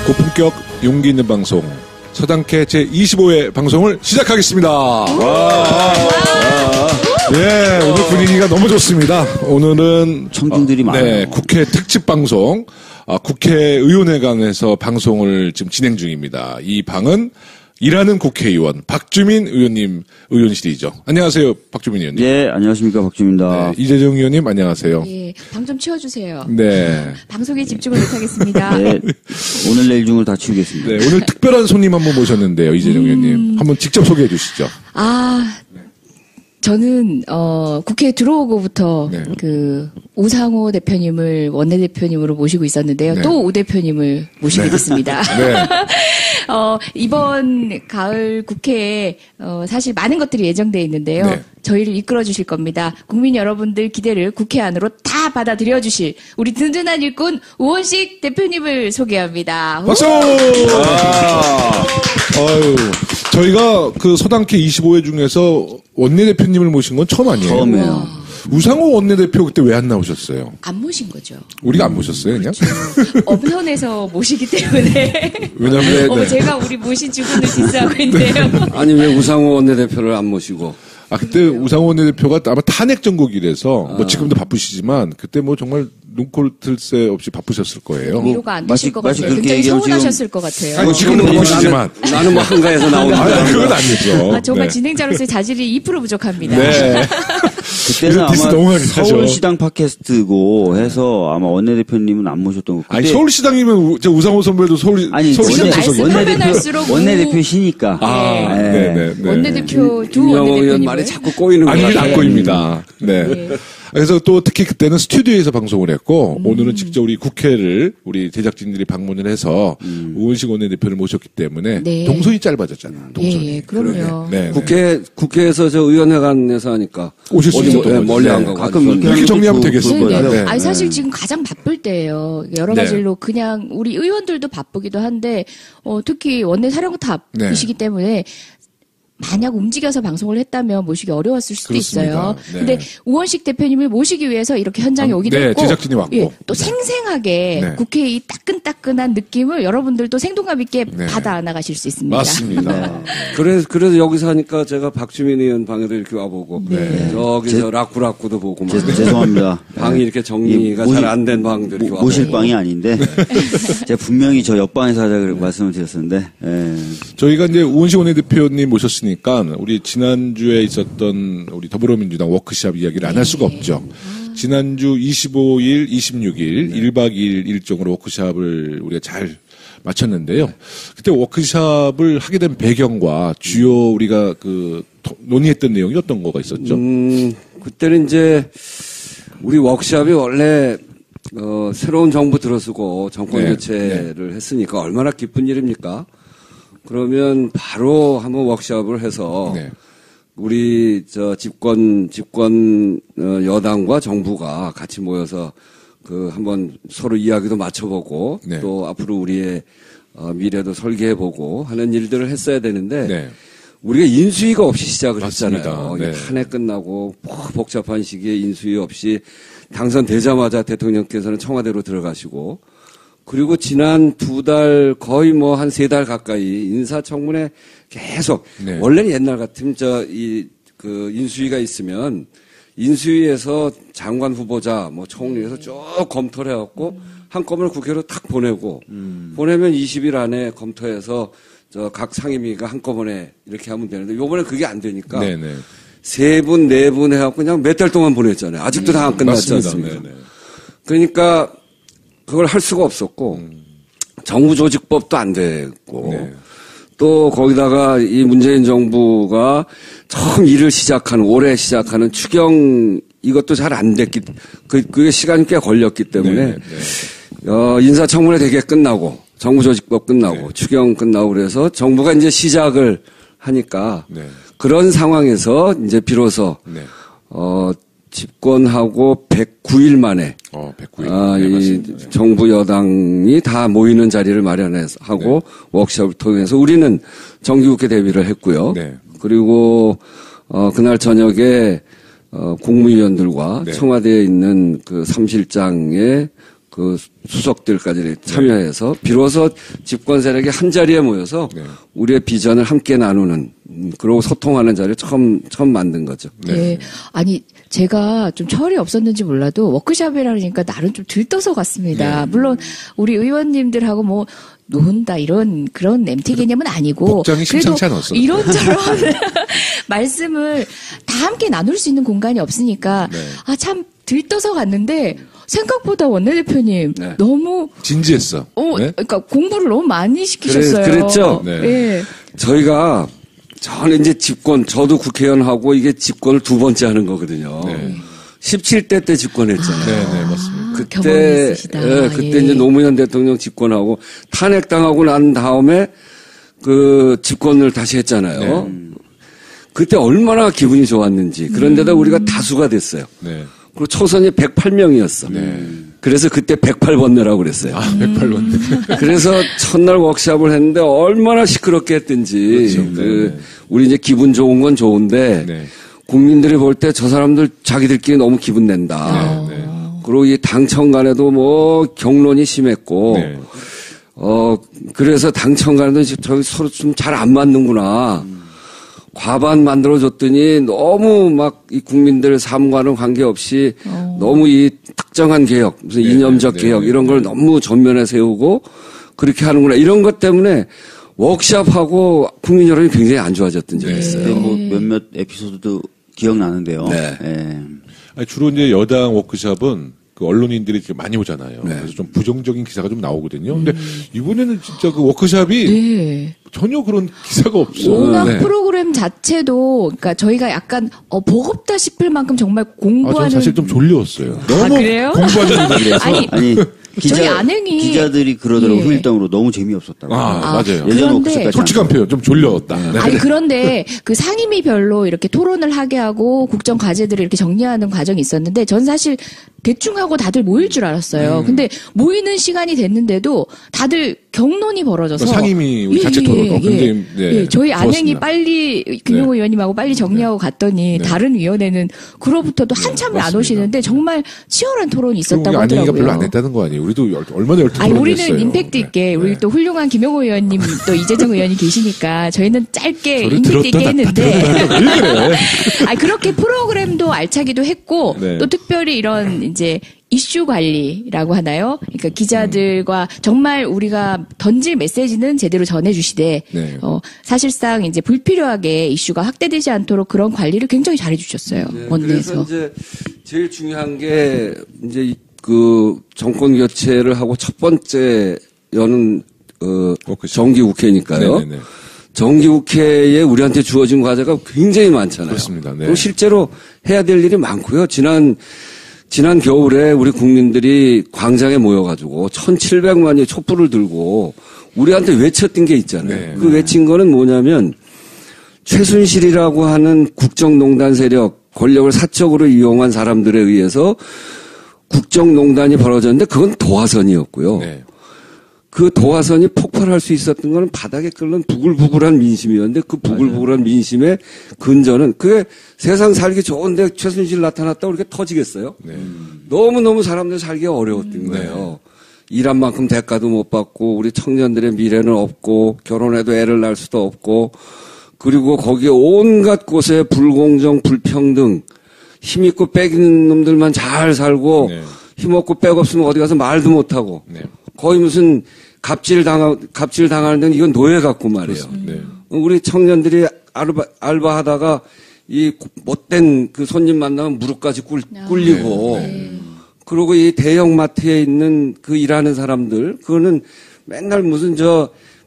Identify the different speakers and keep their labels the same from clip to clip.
Speaker 1: 고품격 용기 있는 방송 서당캐 제25회 방송을 시작하겠습니다. 예, 오늘 분위기가 너무 좋습니다. 오늘은
Speaker 2: 청중들이 많아요.
Speaker 1: 네, 국회 특집 방송, 국회의원회관에서 방송을 지금 진행 중입니다. 이 방은 일하는 국회의원 박주민 의원님 의원실이죠. 안녕하세요, 박주민 의원님.
Speaker 2: 네, 안녕하십니까, 박주민입니다.
Speaker 1: 네, 이재정 의원님 안녕하세요.
Speaker 3: 예, 방 좀 치워주세요.
Speaker 1: 네.
Speaker 3: 방송에 집중을 못하겠습니다.
Speaker 2: 네, 오늘 내일 중을 다 치우겠습니다.
Speaker 1: 네, 오늘 특별한 손님 한번 모셨는데요, 이재정 의원님. 한번 직접 소개해 주시죠.
Speaker 3: 저는 국회에 들어오고부터
Speaker 1: 네.
Speaker 3: 우상호 대표님을 원내대표님으로 모시고 있었는데요.
Speaker 1: 네.
Speaker 3: 또 오 대표님을 모시게 됐습니다.
Speaker 1: 네.
Speaker 3: 이번 가을 국회에 사실 많은 것들이 예정되어 있는데요.
Speaker 1: 네.
Speaker 3: 저희를 이끌어 주실 겁니다. 국민 여러분들 기대를 국회 안으로 다 받아들여 주실 우리 든든한 일꾼 우원식 대표님을 소개합니다.
Speaker 1: 박수! 아유, 저희가 그 서당캐 25회 중에서 원내대표님을 모신 건 처음 아니에요?
Speaker 2: 처음이에요.
Speaker 1: 우상호 원내대표 그때 왜 안 나오셨어요?
Speaker 3: 안 모신 거죠.
Speaker 1: 우리가 안 모셨어요, 그냥?
Speaker 3: 엄선해서 모시기 때문에.
Speaker 1: 왜냐면, 네.
Speaker 3: 제가 우리 모신 주군을 디스하고 있네요.
Speaker 4: 아니 왜 우상호 원내대표를 안 모시고?
Speaker 1: 그때 우상호 원내대표가 아마 탄핵 전국이라서, 뭐 지금도 바쁘시지만, 그때 뭐 정말 눈코 뜰 새 없이 바쁘셨을 거예요.
Speaker 3: 위로가 안 되실 것
Speaker 2: 마치
Speaker 3: 같아요.
Speaker 2: 그렇게
Speaker 3: 굉장히
Speaker 2: 얘기하면
Speaker 3: 서운하셨을 것 같아요.
Speaker 1: 아니, 지금도 바쁘시지만.
Speaker 4: 나는 뭐 한가해서 나오는 거야.
Speaker 1: 그건 아니죠.
Speaker 3: 정말
Speaker 1: 네.
Speaker 3: 진행자로서의 자질이 2% 부족합니다.
Speaker 1: 네.
Speaker 2: 그때는
Speaker 1: 디스
Speaker 2: 아마
Speaker 1: 너무 많이 하죠.
Speaker 2: 서울시당 팟캐스트고 해서 아마 원내대표님은 안 모셨던 것 같아요.
Speaker 1: 아니, 서울시장이면, 우상호 선배도
Speaker 2: 아니,
Speaker 3: 지금
Speaker 1: 서울시장
Speaker 3: 말씀하면 할수록
Speaker 2: 원내대표시니까.
Speaker 1: 네.
Speaker 3: 원내대표 두
Speaker 4: 김영호 의원
Speaker 3: 원내대표님을
Speaker 4: 말이 자꾸 꼬이는 거야.
Speaker 1: 아니, 안 꼬입니다. 네.
Speaker 3: 네.
Speaker 1: 그래서 또 특히 그때는 스튜디오에서 방송을 했고, 오늘은 직접 우리 국회를 우리 제작진들이 방문을 해서 우원식 원내대표를 모셨기 때문에
Speaker 3: 네.
Speaker 1: 동선이 짧아졌잖아. 동선이.
Speaker 3: 예, 그럼요.
Speaker 1: 네.
Speaker 4: 국회에서 저 의원회관에서 하니까
Speaker 1: 오실 수
Speaker 4: 어디
Speaker 1: 있었던 거죠.
Speaker 4: 멀리 안
Speaker 1: 네.
Speaker 4: 가고
Speaker 2: 가끔
Speaker 4: 아주
Speaker 2: 이렇게
Speaker 1: 이렇게 정리하면
Speaker 2: 좋을
Speaker 1: 되겠습니다.
Speaker 2: 거예요.
Speaker 1: 네.
Speaker 3: 아니, 사실 지금 가장 바쁠 때예요. 여러
Speaker 1: 네.
Speaker 3: 가지로 그냥 우리 의원들도 바쁘기도 한데, 특히 원내 사령탑이시기 때문에 만약 움직여서 방송을 했다면 모시기 어려웠을 수도
Speaker 1: 그렇습니다.
Speaker 3: 있어요.
Speaker 1: 네.
Speaker 3: 근데 우원식 대표님을 모시기 위해서 이렇게 현장에 오기도
Speaker 1: 네,
Speaker 3: 했고,
Speaker 1: 제작진이 왔고.
Speaker 3: 또 생생하게
Speaker 1: 네.
Speaker 3: 국회의 이 따끈따끈한 느낌을 여러분들도 생동감 있게
Speaker 1: 네.
Speaker 3: 받아 나가실 수 있습니다.
Speaker 1: 맞습니다.
Speaker 4: 그래서 여기서 하니까 제가 박주민 의원 방에도 이렇게 와보고 저기서 라쿠라쿠도 보고 막
Speaker 2: 죄송합니다.
Speaker 4: 방이 이렇게 정리가 잘 안 된 방도 이렇게 와보고
Speaker 2: 모실 방이 아닌데 제가 분명히 저 옆방에서 하자 그러고 말씀을 드렸었는데
Speaker 1: 저희가 이제 우원식 원내대표님 모셨으니까 우리 지난주에 있었던 우리 더불어민주당 워크숍 이야기를 안 할 수가 없죠. 지난주 25일, 26일 1박 2일 일정으로 워크숍을 우리가 잘 마쳤는데요. 그때 워크숍을 하게 된 배경과 주요 우리가 논의했던 내용이 어떤 거가 있었죠?
Speaker 4: 그때는 이제 우리 워크숍이 원래 새로운 정부 들어서고 정권
Speaker 1: 네.
Speaker 4: 교체를 했으니까 얼마나 기쁜 일입니까? 그러면 바로 한번 워크숍을 해서
Speaker 1: 네.
Speaker 4: 우리 집권 여당과 정부가 같이 모여서 한번 서로 이야기도 맞춰보고
Speaker 1: 네.
Speaker 4: 또 앞으로 우리의 미래도 설계해보고 하는 일들을 했어야 되는데
Speaker 1: 네.
Speaker 4: 우리가 인수위가 없이 시작을
Speaker 1: 맞습니다.
Speaker 4: 했잖아요.
Speaker 1: 네.
Speaker 4: 탄핵 끝나고 복잡한 시기에 인수위 없이 당선되자마자 대통령께서는 청와대로 들어가시고 그리고 지난 2달 거의 뭐 한 3달 가까이 인사청문회 계속
Speaker 1: 네.
Speaker 4: 원래는 옛날 같으면 인수위가 있으면 인수위에서 장관 후보자 뭐 총리에서 쭉 검토를 해갖고 한꺼번에 국회로 탁 보내고 보내면 20일 안에 검토해서 각 상임위가 한꺼번에 이렇게 하면 되는데 요번에 그게 안 되니까
Speaker 1: 네네.
Speaker 4: 3분, 4분 해갖고 그냥 몇 달 동안 보냈잖아요. 아직도 다 안 끝났지
Speaker 1: 맞습니다.
Speaker 4: 않습니까?
Speaker 1: 네네.
Speaker 4: 그러니까 그걸 할 수가 없었고 정부 조직법도 안 됐고
Speaker 1: 네.
Speaker 4: 또 거기다가 이 문재인 정부가 처음 일을 시작하는 올해 시작하는 추경 이것도 잘 안 됐기 그게 시간이 꽤 걸렸기 때문에 인사청문회 대개 끝나고 정부 조직법 끝나고
Speaker 1: 네.
Speaker 4: 추경 끝나고 그래서 정부가 이제 시작을 하니까
Speaker 1: 네.
Speaker 4: 그런 상황에서 이제 비로소
Speaker 1: 네.
Speaker 4: 집권하고 109일 만에
Speaker 1: 109일. 네,
Speaker 4: 이
Speaker 1: 맞습니다.
Speaker 4: 정부 여당이 다 모이는 자리를 마련해서 하고 워크숍을 통해서 우리는 정기국회 대비를 했고요.
Speaker 1: 네.
Speaker 4: 그리고 그날 저녁에 국무위원들과
Speaker 1: 네.
Speaker 4: 청와대에 있는 그 3실장의 그 수석들까지 참여해서 비로소 집권 세력이 한 자리에 모여서 우리의 비전을 함께 나누는 그러고 소통하는 자리를 처음 만든 거죠.
Speaker 3: 네. 아니 제가 좀 철이 없었는지 몰라도 워크숍이라 그러니까 나름 좀 들떠서 갔습니다. 물론 우리 의원님들하고 뭐 논다 이런 그런 MT 개념은 아니고
Speaker 1: 복장이 심상치 않았어요.
Speaker 3: 이런저런 말씀을 다 함께 나눌 수 있는 공간이 없으니까 참 들떠서 갔는데 생각보다 원내대표님 너무
Speaker 1: 진지했어.
Speaker 3: 그러니까 공부를 너무 많이 시키셨어요.
Speaker 4: 그랬죠.
Speaker 3: 네.
Speaker 4: 저희가 저는 이제 집권, 저도 국회의원하고 이게 집권을 두 번째 하는 거거든요. 17대 때 집권했잖아요.
Speaker 1: 네, 맞습니다.
Speaker 3: 경험이 있으시다.
Speaker 4: 그때 이제 노무현 대통령 집권하고 탄핵당하고 난 다음에 그 집권을 다시 했잖아요. 그때 얼마나 기분이 좋았는지. 그런데다 우리가 다수가 됐어요. 그리고 초선이 108명이었어. 그래서 그때 108번뇌라고 그랬어요.
Speaker 1: 108번뇌.
Speaker 4: 그래서 첫날 워크숍을 했는데 얼마나 시끄럽게 했든지.
Speaker 1: 그렇죠.
Speaker 4: 우리 이제 기분 좋은 건 좋은데 국민들이 볼 때 저 사람들 자기들끼리 너무 기분 낸다. 그리고 이 당청 간에도 뭐 경론이 심했고 그래서 당청 간에도 저기 서로 좀 잘 안 맞는구나. 과반 만들어줬더니 너무 막 이 국민들 삶과는 관계없이 너무 이 특정한 개혁, 무슨 이념적 개혁 이런 걸 너무 전면에 세우고 그렇게 하는구나. 이런 것 때문에 워크숍하고 국민 여론이 굉장히 안 좋아졌던 적이 있어요.
Speaker 2: 뭐 몇몇 에피소드도 기억나는데요.
Speaker 1: 아니, 주로 이제 여당 워크숍은 그 언론인들이 많이 오잖아요. 그래서 좀 부정적인 기사가 좀 나오거든요. 근데 이번에는 진짜 그 워크숍이 전혀 그런 기사가 없어.
Speaker 3: 워낙 프로그램 자체도 그러니까 저희가 약간 버겁다 싶을 만큼 정말 공부하는.
Speaker 1: 저는 사실 좀 졸려웠어요. 너무
Speaker 3: 그래요?
Speaker 1: 공부하는 분들이라서.
Speaker 3: 아니 저희 아내이
Speaker 2: 기자들이 그러더라고 후일담으로 너무 재미없었다고.
Speaker 1: 맞아요.
Speaker 2: 예전 워크숍까지
Speaker 1: 솔직한 표현 좀 졸렸다.
Speaker 3: 아니 그런데 그 상임위별로 이렇게 토론을 하게 하고 국정 과제들을 이렇게 정리하는 과정이 있었는데 전 사실 대충 하고 다들 모일 줄 알았어요. 근데 모이는 시간이 됐는데도 다들 경론이 벌어져서
Speaker 1: 상임위 우리 자체 토론도 굉장히
Speaker 3: 저희 안행이
Speaker 1: 좋았습니다.
Speaker 3: 빨리 김용호 의원님하고 빨리 정리하고 갔더니 다른 위원회는 그로부터도 한참을 안 오시는데 정말 치열한 토론이 있었다고 하더라고요.
Speaker 1: 안행이가 별로 안 했다는 거 아니에요? 우리도 얼마나 열띤 토론을
Speaker 3: 우리는
Speaker 1: 했어요.
Speaker 3: 임팩트 있게 우리 또 훌륭한 김용호 의원님 또 이재정 의원이 계시니까 저희는 짧게 임팩트 있게 했는데 그렇게 프로그램도 알차기도 했고 또 특별히 이런 이제 이슈 관리라고 하나요? 그러니까 기자들과 정말 우리가 던질 메시지는 제대로 전해주시되 사실상 이제 불필요하게 이슈가 확대되지 않도록 그런 관리를 굉장히 잘해주셨어요. 원내에서.
Speaker 4: 그래서 이제 제일 중요한 게 이제 그 정권 교체를 하고 첫 번째 여는 정기국회니까요. 정기국회에 우리한테 주어진 과제가 굉장히 많잖아요.
Speaker 1: 그렇습니다.
Speaker 4: 그리고 실제로 해야 될 일이 많고요. 지난 겨울에 우리 국민들이 광장에 모여가지고 1,700만이 촛불을 들고 우리한테 외쳤던 게 있잖아요. 그 외친 거는 뭐냐면 최순실이라고 하는 국정농단 세력, 권력을 사적으로 이용한 사람들에 의해서 국정농단이 벌어졌는데 그건 도화선이었고요. 그 도화선이 폭발할 수 있었던 거는 바닥에 끓는 부글부글한 민심이었는데 그 부글부글한 민심의 근저는 그게 세상 살기 좋은데 최순실 나타났다고 그렇게 터지겠어요? 너무너무 사람들 살기 어려웠던 거예요. 일한 만큼 대가도 못 받고 우리 청년들의 미래는 없고 결혼해도 애를 낳을 수도 없고 그리고 거기에 온갖 곳에 불공정, 불평등 힘있고 빽 있는 놈들만 잘 살고 힘없고 빽 없으면 어디 가서 말도 못하고 거의 무슨 갑질 당하는 데는 이건 노예 같고 말이에요. 우리 청년들이 알바하다가 이 못된 그 손님 만나면 무릎까지 꿇리고 그리고 이 대형마트에 있는 그 일하는 사람들 그거는 맨날 무슨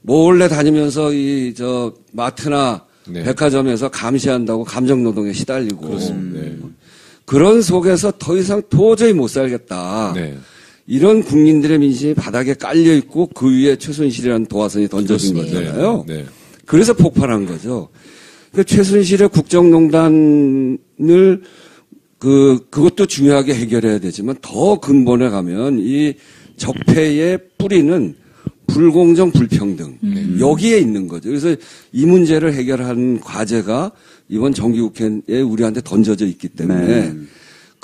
Speaker 4: 몰래 다니면서 마트나 백화점에서 감시한다고 감정노동에 시달리고 그런 속에서 더 이상 도저히 못 살겠다. 이런 국민들의 민심이 바닥에 깔려있고 그 위에 최순실이라는 도화선이 던져진 거잖아요. 그래서 폭발한 거죠. 최순실의 국정농단을 그것도 중요하게 해결해야 되지만 더 근본에 가면 이 적폐의 뿌리는 불공정, 불평등 여기에 있는 거죠. 그래서 이 문제를 해결하는 과제가 이번 정기국회에 우리한테 던져져 있기 때문에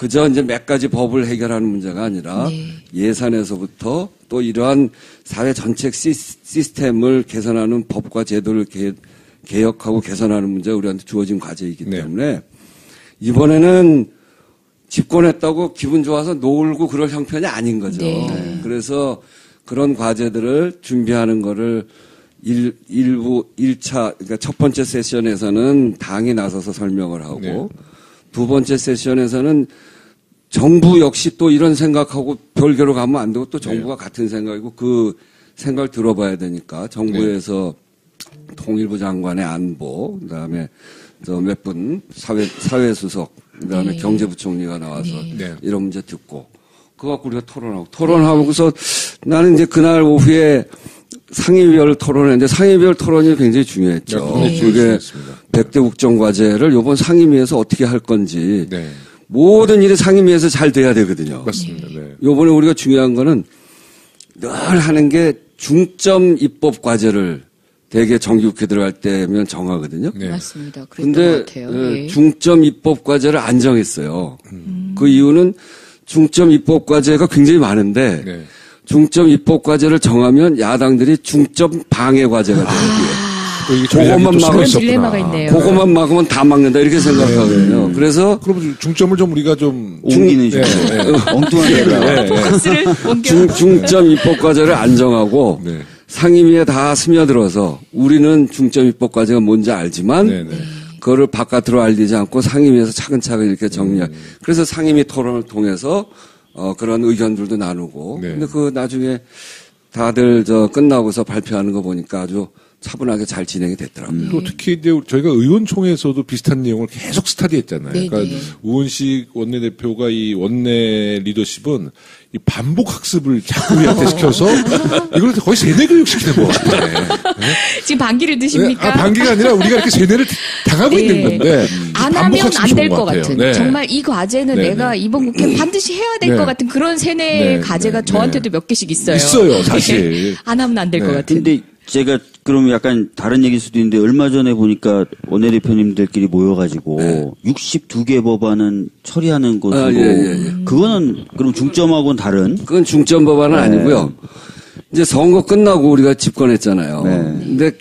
Speaker 4: 그저 이제 몇 가지 법을 해결하는 문제가 아니라 예산에서부터 또 이러한 사회 전체 시스템을 개선하는 법과 제도를 개혁하고 개선하는 문제가 우리한테 주어진 과제이기 때문에 이번에는 집권했다고 기분 좋아서 놀고 그럴 형편이 아닌 거죠. 그래서 그런 과제들을 준비하는 거를 일부 1차, 그러니까 첫 번째 세션에서는 당이 나서서 설명을 하고 두 번째 세션에서는 정부 역시 또 이런 생각하고 별개로 가면 안 되고 또 정부가 같은 생각이고 그 생각을 들어봐야 되니까 정부에서 통일부 장관의 안보, 그다음에 몇 분 사회수석, 그다음에 경제부총리가 나와서 이런 문제 듣고 그거 갖고 우리가 토론하고서 나는 이제 그날 오후에 상임위별 토론했는데 상임위별 토론이 굉장히 중요했죠. 그게 100대 국정과제를 이번 상임위에서 어떻게 할 건지 모든 일이 상임위에서 잘 돼야 되거든요.
Speaker 1: 맞습니다.
Speaker 4: 이번에 우리가 중요한 거는 늘 하는 게 중점 입법 과제를 대개 정기국회 들어갈 때면 정하거든요.
Speaker 3: 맞습니다. 그랬던 것 같아요.
Speaker 4: 중점 입법 과제를 안 정했어요. 그 이유는 중점 입법 과제가 굉장히 많은데 중점 입법 과제를 정하면 야당들이 중점 방해 과제가 돼요. 그것만 막으면
Speaker 3: 딜레마가 있네요.
Speaker 4: 그것만 막으면 다 막는다 이렇게 생각하거든요. 그래서
Speaker 1: 그럼 중점을 좀 우리가 좀
Speaker 2: 옮기는 식으로 엉뚱하게
Speaker 4: 중점 입법 과제를 안 정하고 상임위에 다 스며들어서 우리는 중점 입법 과제가 뭔지 알지만 그거를 바깥으로 알리지 않고 상임위에서 차근차근 이렇게 정리할. 그래서 상임위 토론을 통해서 그런 의견들도 나누고. 근데 그 나중에 다들 끝나고서 발표하는 거 보니까 아주 차분하게 잘 진행이 됐더라고요.
Speaker 1: 또 특히 이제 저희가 의원총회에서도 비슷한 내용을 계속 스터디했잖아요. 그러니까 우원식 원내대표가 이 원내 리더십은 이 반복 학습을 자꾸 우리한테 시켜서 이걸 거의 세뇌 교육시키는 것 같아.
Speaker 3: 지금 반기를 드십니까?
Speaker 1: 반기가 아니라 우리가 이렇게 세뇌를 당하고 있는 건데
Speaker 3: 안 하면 안 될 것 같은. 정말 이 과제는 내가 이번 국회 반드시 해야 될 것 같은 그런 세뇌 과제가 저한테도 몇 개씩 있어요.
Speaker 1: 있어요, 사실.
Speaker 3: 안 하면 안 될 것 같은.
Speaker 2: 근데 제가 그럼 약간 다른 얘기일 수도 있는데 얼마 전에 보니까 원내대표님들끼리 모여가지고 62개 법안은 처리하는 것으로 그거는 그럼 중점하고는 다른?
Speaker 4: 그건 중점 법안은 아니고요. 이제 선거 끝나고 우리가 집권했잖아요. 근데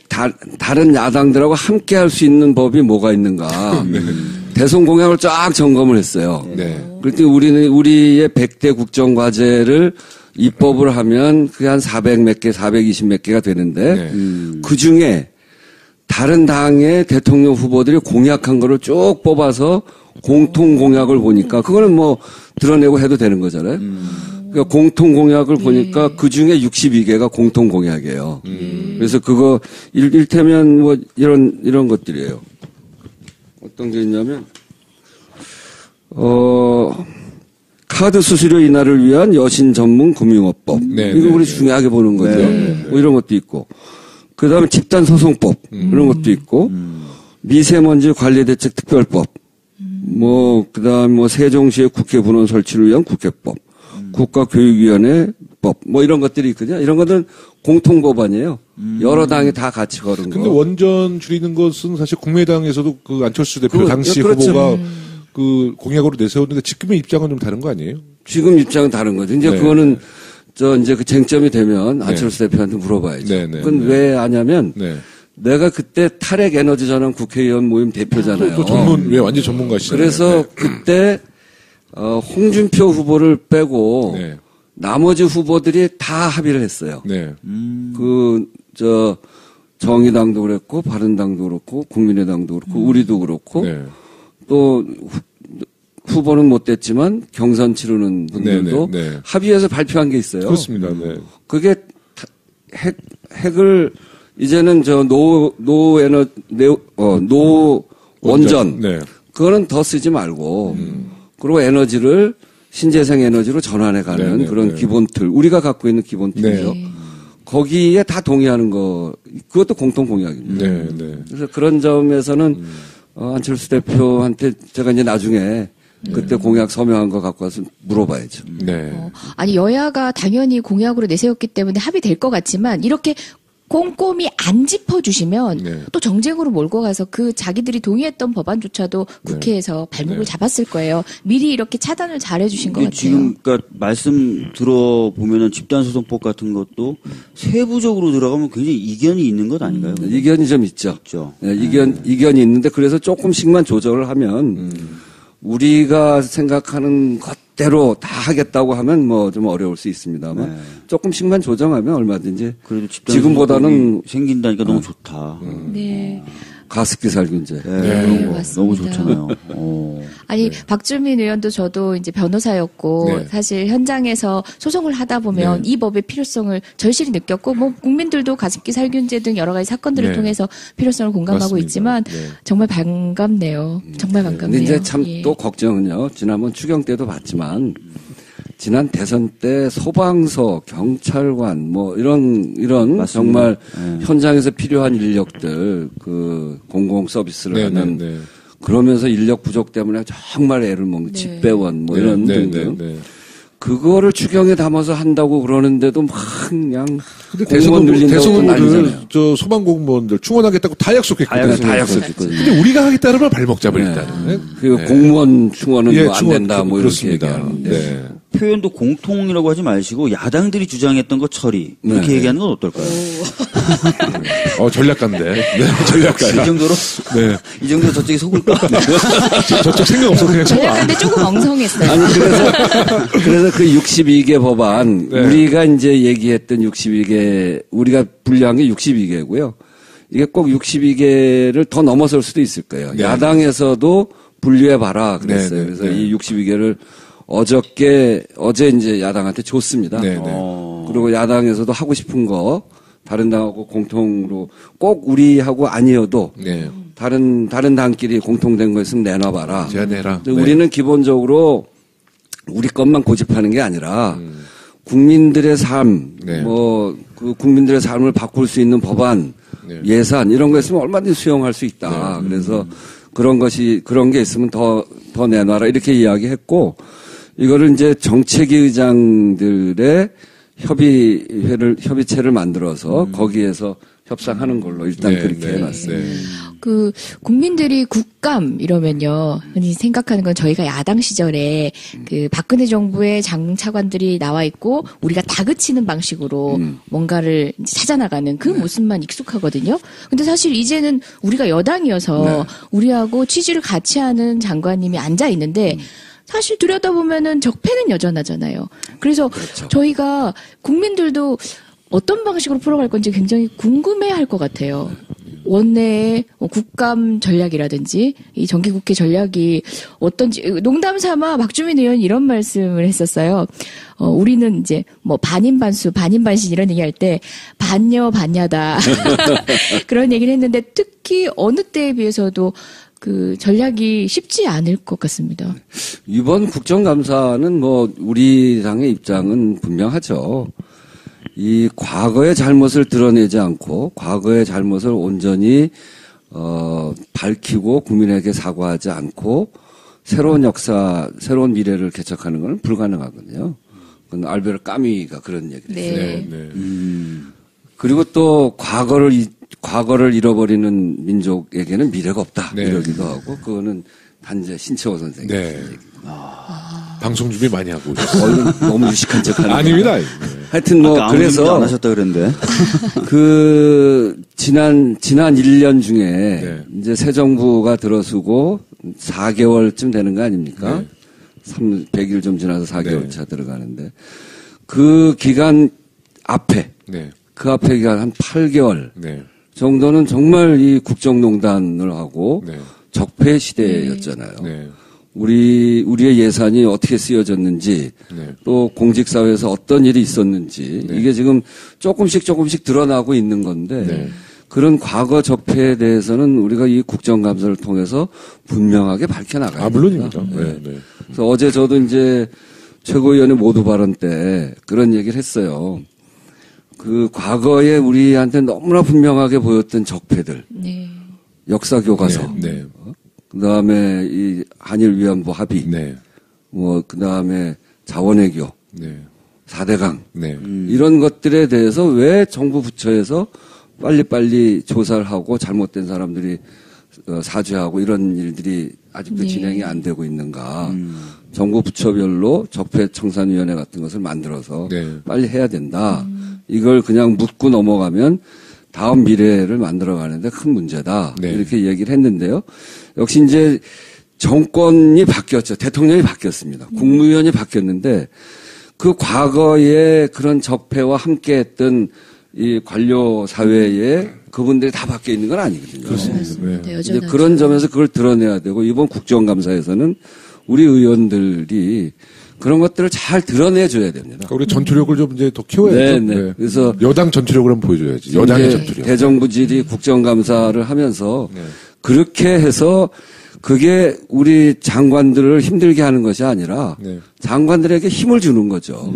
Speaker 4: 다른 야당들하고 함께 할 수 있는 법이 뭐가 있는가. 대선 공약을 쫙 점검을 했어요. 그랬더니 우리의 100대 국정과제를 입법을 하면 그게 한 400 몇 개, 420 몇 개가 되는데 그 중에 다른 당의 대통령 후보들이 공약한 거를 쭉 뽑아서 공통 공약을 보니까 그거는 뭐 드러내고 해도 되는 거잖아요. 그러니까 공통 공약을 보니까 그 중에 62개가 공통 공약이에요. 그래서 그거 일테면 뭐 이런 것들이에요. 어떤 게 있냐면 카드 수수료 인하를 위한 여신 전문 금융업법. 이거 우리 중요하게 보는 거죠. 뭐 이런 것도 있고. 그 다음에 집단소송법. 이런 것도 있고. 미세먼지 관리대책 특별법. 그 다음 세종시의 국회 분원 설치를 위한 국회법. 국가교육위원회법. 뭐 이런 것들이 있거든요. 이런 것들은 공통법안이에요. 여러 당이 다 같이 걸은 거.
Speaker 1: 근데 원전 줄이는 것은 사실 국민의당에서도 그 안철수 대표 당시 후보가 그 공약으로 내세웠는데 지금의 입장은 좀 다른 거 아니에요?
Speaker 4: 지금 입장은 다른 거죠. 이제 그거는 이제 그 쟁점이 되면 안철수 대표한테 물어봐야죠. 그건 왜 하냐면 내가 그때 탈핵 에너지 전환 국회의원 모임 대표잖아요.
Speaker 1: 또 완전 전문가시잖아요.
Speaker 4: 그래서 그때 홍준표 후보를 빼고 나머지 후보들이 다 합의를 했어요. 정의당도 그랬고 바른당도 그렇고 국민의당도 그렇고 우리도 그렇고 또 후보는 못 됐지만 경선 치르는 분들도 합의해서 발표한 게 있어요.
Speaker 1: 그렇습니다.
Speaker 4: 그게 핵을 이제는 노원전 그거는 더 쓰지 말고 그리고 에너지를 신재생 에너지로 전환해가는 그런 기본 틀 우리가 갖고 있는 기본 틀이죠. 거기에 다 동의하는 거 그것도 공통 공약입니다. 그래서 그런 점에서는 안철수 대표한테 제가 이제 나중에 그때 공약 서명한 거 갖고 와서 물어봐야죠.
Speaker 3: 아니 여야가 당연히 공약으로 내세웠기 때문에 합의될 것 같지만 이렇게 꼼꼼히 안 짚어주시면 또 정쟁으로 몰고 가서 그 자기들이 동의했던 법안조차도 국회에서 발목을 잡았을 거예요. 미리 이렇게 차단을 잘 해주신 것 같아요.
Speaker 2: 지금 그러니까 말씀 들어보면은 집단소송법 같은 것도 세부적으로 들어가면 굉장히 이견이 있는 것 아닌가요?
Speaker 4: 이견이 좀 있죠. 네, 이견이 있는데 그래서 조금씩만 조절을 하면 우리가 생각하는 것대로 다 하겠다고 하면 뭐 좀 어려울 수 있습니다만 조금씩만 조정하면 얼마든지
Speaker 2: 그래도
Speaker 4: 지금보다는
Speaker 2: 생긴다니까 너무 좋다.
Speaker 3: 네.
Speaker 4: 가습기 살균제.
Speaker 3: 네, 맞습니다.
Speaker 2: 너무 좋잖아요.
Speaker 3: 아니, 박주민 의원도 저도 이제 변호사였고, 사실 현장에서 소송을 하다 보면 이 법의 필요성을 절실히 느꼈고, 뭐, 국민들도 가습기 살균제 등 여러 가지 사건들을 통해서 필요성을 공감하고 맞습니다. 있지만, 정말 반갑네요. 정말 반갑네요.
Speaker 4: 근데 이제 참 또 걱정은요, 지난번 추경 때도 봤지만, 지난 대선 때 소방서, 경찰관, 뭐, 이런 맞습니다. 정말 현장에서 필요한 인력들, 그, 공공 서비스를 하는, 그러면서 인력 부족 때문에 정말 애를 먹는 집배원, 뭐, 이런 등등. 그거를 추경에 담아서 한다고 그러는데도 막 그냥 공무원 늘린다고 난리잖아요.
Speaker 1: 저 소방공무원들 충원하겠다고 다 약속했거든요.
Speaker 4: 다 약속했거든요.
Speaker 1: 근데 우리가 하겠다는 걸 발목 잡으겠다는.
Speaker 4: 그 공무원 충원은 뭐 안 된다 뭐 이렇게 얘기하는데.
Speaker 2: 표현도 공통이라고 하지 마시고 야당들이 주장했던 거 처리 이렇게 얘기하는 건 어떨까요?
Speaker 1: 전략가인데. 전략가.
Speaker 2: 이 정도로?
Speaker 1: 네.
Speaker 2: 이 정도로 저쪽에 속을까?
Speaker 1: 저쪽 생각 없어 그냥
Speaker 3: 전략가인데 조금 엉성했어요.
Speaker 4: 아니 그래서 그 62개 법안 우리가 이제 얘기했던 62개 우리가 분류한 게 62개고요. 이게 꼭 62개를 더 넘어설 수도 있을 거예요. 야당에서도 분류해봐라 그랬어요. 그래서 이 62개를 어제 이제 야당한테 줬습니다. 그리고 야당에서도 하고 싶은 거 다른 당하고 공통으로 꼭 우리하고 아니어도 다른 당끼리 공통된 거 있으면 내놔봐라.
Speaker 1: 제안해라.
Speaker 4: 우리는 기본적으로 우리 것만 고집하는 게 아니라 국민들의 삶, 뭐 그 국민들의 삶을 바꿀 수 있는 법안, 예산 이런 거 있으면 얼마든지 수용할 수 있다. 그래서 그런 게 있으면 더 내놔라 이렇게 이야기했고. 이거를 이제 정책위 의장들의 협의체를 만들어서 거기에서 협상하는 걸로 일단 그렇게 해놨어요.
Speaker 3: 그 국민들이 국감 이러면요 흔히 생각하는 건 저희가 야당 시절에 그 박근혜 정부의 장차관들이 나와 있고 우리가 다그치는 방식으로 뭔가를 찾아나가는 그 모습만 익숙하거든요. 근데 사실 이제는 우리가 여당이어서 우리하고 취지를 같이 하는 장관님이 앉아 있는데. 사실 들여다보면은 적폐는 여전하잖아요. 그래서 저희가 국민들도 어떤 방식으로 풀어갈 건지 굉장히 궁금해할 것 같아요. 원내의 국감 전략이라든지 이 정기국회 전략이 어떤지 농담 삼아 박주민 의원이 이런 말씀을 했었어요. 우리는 이제 뭐 반인반수, 반인반신 이런 얘기할 때 반여 반야다 그런 얘기를 했는데 특히 어느 때에 비해서도 그 전략이 쉽지 않을 것 같습니다.
Speaker 4: 이번 국정감사는 뭐 우리 당의 입장은 분명하죠. 이 과거의 잘못을 드러내지 않고 과거의 잘못을 온전히 밝히고 국민에게 사과하지 않고 새로운 역사, 새로운 미래를 개척하는 건 불가능하거든요. 그건 알베르 까미가 그런 얘기를 했어요. 그리고 또 과거를 잃어버리는 민족에게는 미래가 없다. 이러기도 하고 그거는 단재 신채호 선생님.
Speaker 1: 방송 준비 많이 하고
Speaker 4: 너무 유식한 척하는.
Speaker 1: 아닙니다.
Speaker 4: 하여튼 뭐 그래서
Speaker 2: 안 하셨다 그랬는데
Speaker 4: 그 지난 1년 중에 이제 새 정부가 들어서고 4개월쯤 되는 거 아닙니까? 100일 좀 지나서 4개월 차 들어가는데 그 기간 앞에 그 앞에 기간 한 8개월 정도는 정말 이 국정농단을 하고 적폐 시대였잖아요. 우리의 예산이 어떻게 쓰여졌는지 또 공직사회에서 어떤 일이 있었는지 이게 지금 조금씩 드러나고 있는 건데 그런 과거 적폐에 대해서는 우리가 이 국정감사를 통해서 분명하게 밝혀나가야 됩니다.
Speaker 1: 물론입니다.
Speaker 4: 그래서 어제 저도 이제 최고위원회 모두 발언 때 그런 얘기를 했어요. 그 과거에 우리한테 너무나 분명하게 보였던 적폐들, 역사 교과서, 그다음에 이 한일 위안부 합의, 뭐 그다음에 자원외교, 4대강 이런 것들에 대해서 왜 정부 부처에서 빨리빨리 조사를 하고 잘못된 사람들이 사죄하고 이런 일들이 아직도 진행이 안 되고 있는가. 정부 부처별로 적폐청산위원회 같은 것을 만들어서 빨리 해야 된다. 이걸 그냥 묻고 넘어가면 다음 미래를 만들어가는데 큰 문제다. 이렇게 얘기를 했는데요. 역시 이제 정권이 바뀌었죠. 대통령이 바뀌었습니다. 국무위원이 바뀌었는데 그 과거에 그런 적폐와 함께했던 이 관료 사회에 그분들이 다 바뀌어 있는 건 아니거든요.
Speaker 3: 그렇습니다.
Speaker 4: 이제 그런 점에서 그걸 드러내야 되고 이번 국정감사에서는 우리 의원들이 그런 것들을 잘 드러내줘야 됩니다.
Speaker 1: 그러니까 우리 전투력을 좀 이제 더 키워야죠. 네.
Speaker 4: 그래서
Speaker 1: 여당 전투력을 한번 보여줘야지. 여당의 전투력.
Speaker 4: 대정부질이 국정감사를 하면서 그렇게 해서 그게 우리 장관들을 힘들게 하는 것이 아니라 장관들에게 힘을 주는 거죠.